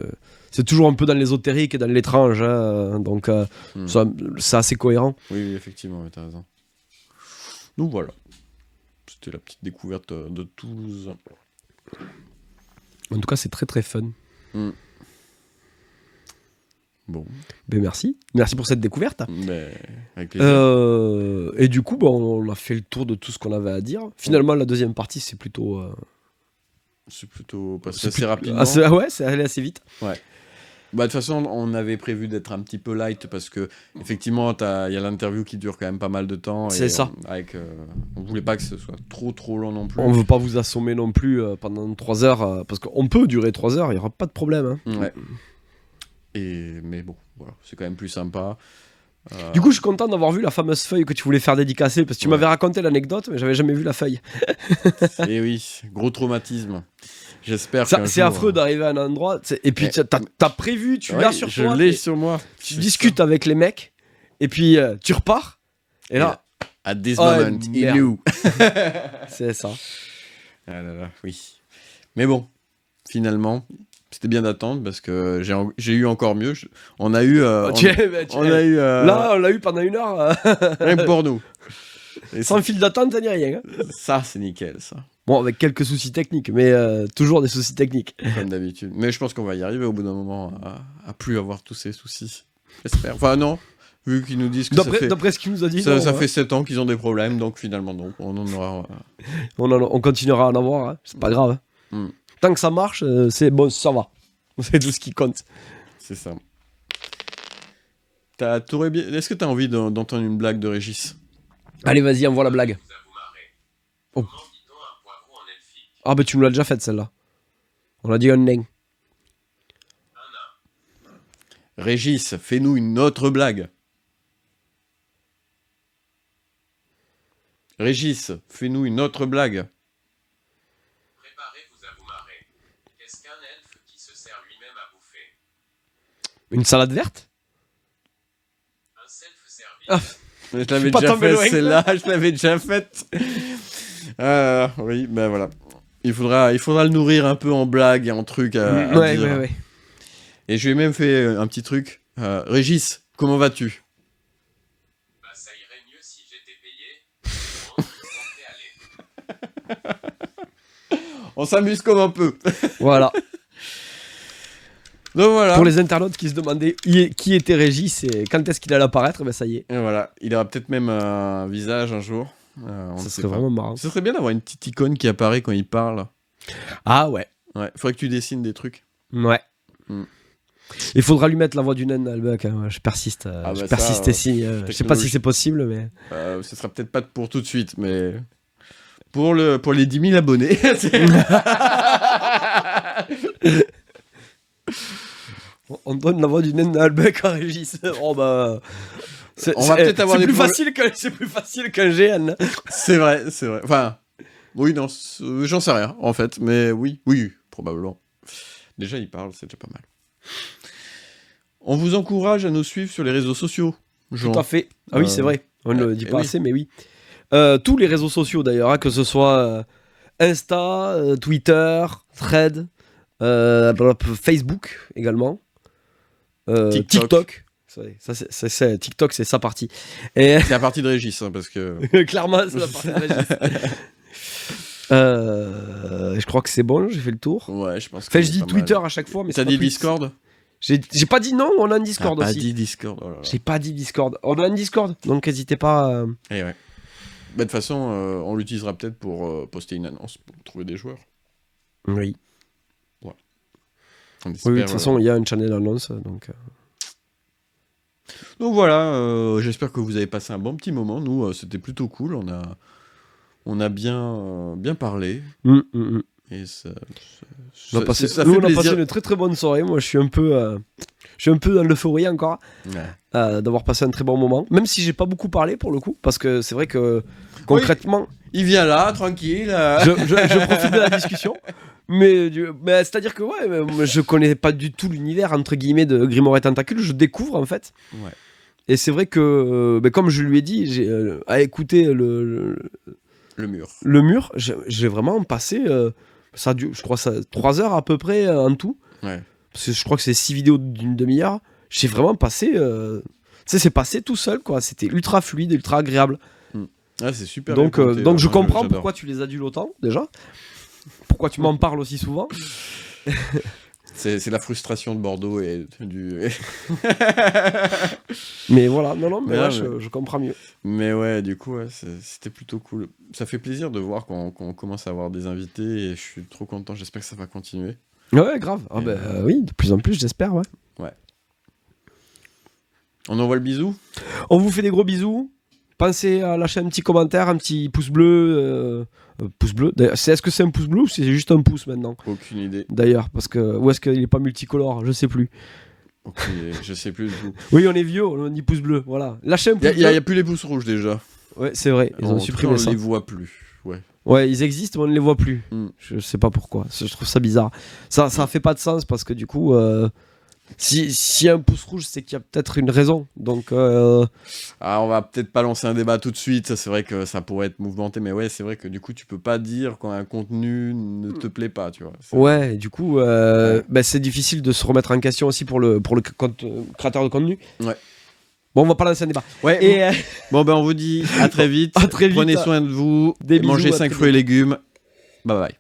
C'est toujours un peu dans l'ésotérique et dans l'étrange, hein, donc c'est assez cohérent. Oui, effectivement, ouais, t'as raison. Donc voilà. C'était la petite découverte de Toulouse. En tout cas, c'est très très fun. Bon, Ben merci. Merci pour cette découverte. mais avec plaisir. Et du coup, on a fait le tour de tout ce qu'on avait à dire. Finalement, la deuxième partie, c'est plutôt. C'est plutôt passé c'est assez plus- rapidement. ouais, c'est allé assez vite. Bah, de toute façon, on avait prévu d'être un petit peu light parce que, effectivement, il y a l'interview qui dure quand même pas mal de temps. C'est ça. On voulait pas que ce soit trop long non plus. On veut pas vous assommer non plus pendant 3 heures, parce qu'on peut durer 3 heures, il y aura pas de problème. Hein. Ouais. Mais bon, voilà, c'est quand même plus sympa. Du coup, je suis content d'avoir vu la fameuse feuille que tu voulais faire dédicacer, parce que tu Ouais. m'avais raconté l'anecdote, mais j'avais jamais vu la feuille. Et oui, gros traumatisme. J'espère Ça, qu'un c'est jour, affreux d'arriver à un endroit, et puis Ouais. t'as prévu, tu Ouais, l'as sur je toi, l'ai et sur moi. tu C'est discutes avec les mecs, et puis tu repars, et là, ça. At this Oh, moment, he merde. knew. c'est ça. Ah là là, oui. Mais bon, finalement, c'était bien d'attendre parce que j'ai eu encore mieux. On a eu. Oh, On a eu. Là, on l'a eu pendant 1 heure, rien que pour nous. Et sans fil d'attente ni rien. Hein. ça, c'est nickel, ça. Bon, avec quelques soucis techniques, mais toujours des soucis techniques. Comme d'habitude. Mais je pense qu'on va y arriver au bout d'un moment à plus avoir tous ces soucis. J'espère. Enfin, non. Vu qu'ils nous disent que D'après ce qu'il nous a dit, ça non, fait 7 ans qu'ils ont des problèmes, donc finalement, non. On en aura. on continuera à en avoir, hein. C'est pas grave. Mm. Tant que ça marche, c'est bon, ça va. C'est tout ce qui compte. C'est ça. Est-ce que t'as envie d'entendre une blague de Régis? Allez, vas-y, envoie la blague. Vous vous marrez. Oh. Comment dit-on un poireau en elfique? Ah, bah tu nous l'as déjà faite celle-là. On a dit un nain. Régis, fais-nous une autre blague. Régis, fais-nous une autre blague. Préparez-vous à vous marrer. Qu'est-ce qu'un elfe qui se sert lui-même à bouffer? Une salade verte? Un self-service. Ah, Je l'avais pas déjà tombé fait, loin. celle-là, je l'avais déjà faite. Oui, ben voilà. Il faudra le nourrir un peu en blague et en truc à ouais, dire. ouais. Et je lui ai même fait un petit truc. Régis, comment vas-tu? Bah, ça irait mieux si j'étais payé. Bon, je comptais aller. On s'amuse comme un peu. Voilà. Donc voilà. Pour les internautes qui se demandaient qui était Régis et quand est-ce qu'il allait apparaître, ben ça y est. Et voilà. Il aura peut-être même un visage un jour. On ne Ça sait serait pas. vraiment marrant. Ce serait bien d'avoir une petite icône qui apparaît quand il parle. Ah ouais. Ouais, faudrait que tu dessines des trucs. Ouais. Mm. Il faudra lui mettre la voix du naine Albuck. Hein. Je persiste. Ah je bah persiste ça, ici. Je sais pas si c'est possible, mais. Ce sera peut-être pas pour tout de suite, mais pour les 10 000 abonnés. Antoine, la voix du naine d'Albec en Régis. Oh bah. On va peut-être avoir c'est des c'est plus facile qu'un GN. C'est vrai. Enfin, oui, non, j'en sais rien, en fait. Mais oui, probablement. Déjà, il parle, c'est déjà pas mal. On vous encourage à nous suivre sur les réseaux sociaux. Jean. Tout à fait. Ah oui, c'est vrai. On ne le dit pas oui. assez, mais oui. Tous les réseaux sociaux d'ailleurs, hein, que ce soit Insta, Twitter, Thread, Facebook également, TikTok. TikTok, c'est sa partie. Et C'est la partie de Régis, hein, parce que... clairement, c'est la partie de Régis. Je crois que c'est bon, j'ai fait le tour. Ouais, je pense que Enfin, je c'est dis pas Twitter mal. à chaque fois, mais T'as c'est pas dit Twitter. Discord? J'ai pas dit non, on a un Discord Pas aussi. dit Discord, oh là là. J'ai pas dit Discord. On a un Discord, donc n'hésitez pas. Eh ouais. Bah, de toute façon, on l'utilisera peut-être pour poster une annonce, pour trouver des joueurs. Oui. On espère, Oui, de toute façon, il y a un channel annonce, donc. Donc voilà, j'espère que vous avez passé un bon petit moment. Nous, c'était plutôt cool. On a bien parlé. Et ça On a passé fait plaisir. passé une très très bonne soirée. Moi, je suis un peu dans l'euphorie encore d'avoir passé un très bon moment. Même si j'ai pas beaucoup parlé pour le coup, parce que c'est vrai que concrètement, Il vient là, tranquille. je profite de la discussion. Mais c'est-à-dire que je connais pas du tout l'univers entre guillemets de Grimoire et Tentacule. Je découvre en fait. Ouais. Et c'est vrai que, comme je lui ai dit, à écouter le mur, j'ai vraiment passé. Ça a dû, je crois, 3 heures à peu près en tout. Ouais. Parce que je crois que c'est 6 vidéos d'une demi-heure. J'ai vraiment passé. C'est passé tout seul, quoi. C'était ultra fluide, ultra agréable. Ah, c'est super. Donc bien compté, je comprends j'adore. pourquoi tu les adules autant, déjà. Pourquoi tu m'en parles aussi souvent. C'est la frustration de Bordeaux et du. Mais voilà, non, mais Mais je comprends mieux. Mais ouais, du coup, c'était plutôt cool. Ça fait plaisir de voir qu'on commence à avoir des invités et je suis trop content. J'espère que ça va continuer. Ouais, grave. Ah oui, de plus en plus, j'espère, ouais. On envoie le bisou. On vous fait des gros bisous. Pensez à lâcher un petit commentaire, un petit pouce bleu. Pouce bleu. Est-ce que c'est un pouce bleu ou c'est juste un pouce maintenant? Aucune idée. D'ailleurs, parce que ou est-ce qu'il est pas multicolore? Je sais plus. Je sais plus du tout. Oui, on est vieux, on dit pouce bleu. Voilà. Lâchez un pouce Il bleu. y a plus les pouces rouges déjà. Ouais, c'est vrai. Ils ont supprimé ça. On les voit plus. Ouais. Ouais, ils existent, mais on ne les voit plus. Je sais pas pourquoi. Je trouve ça bizarre. Ça fait pas de sens parce que du coup, si y a un pouce rouge, c'est qu'il y a peut-être une raison. Donc. Ah, on va peut-être pas lancer un débat tout de suite. C'est vrai que ça pourrait être mouvementé, mais ouais, c'est vrai que du coup, tu peux pas dire quand un contenu ne te plaît pas, tu vois. Ouais, du coup, c'est difficile de se remettre en question aussi pour le créateur de contenu. Ouais. Bon, on va pas lancer un débat. Ouais. Et bon, ben, on vous dit à très vite. À très vite. Prenez soin de vous. Des bisous, Mangez à 5 très fruits et légumes. Bye bye.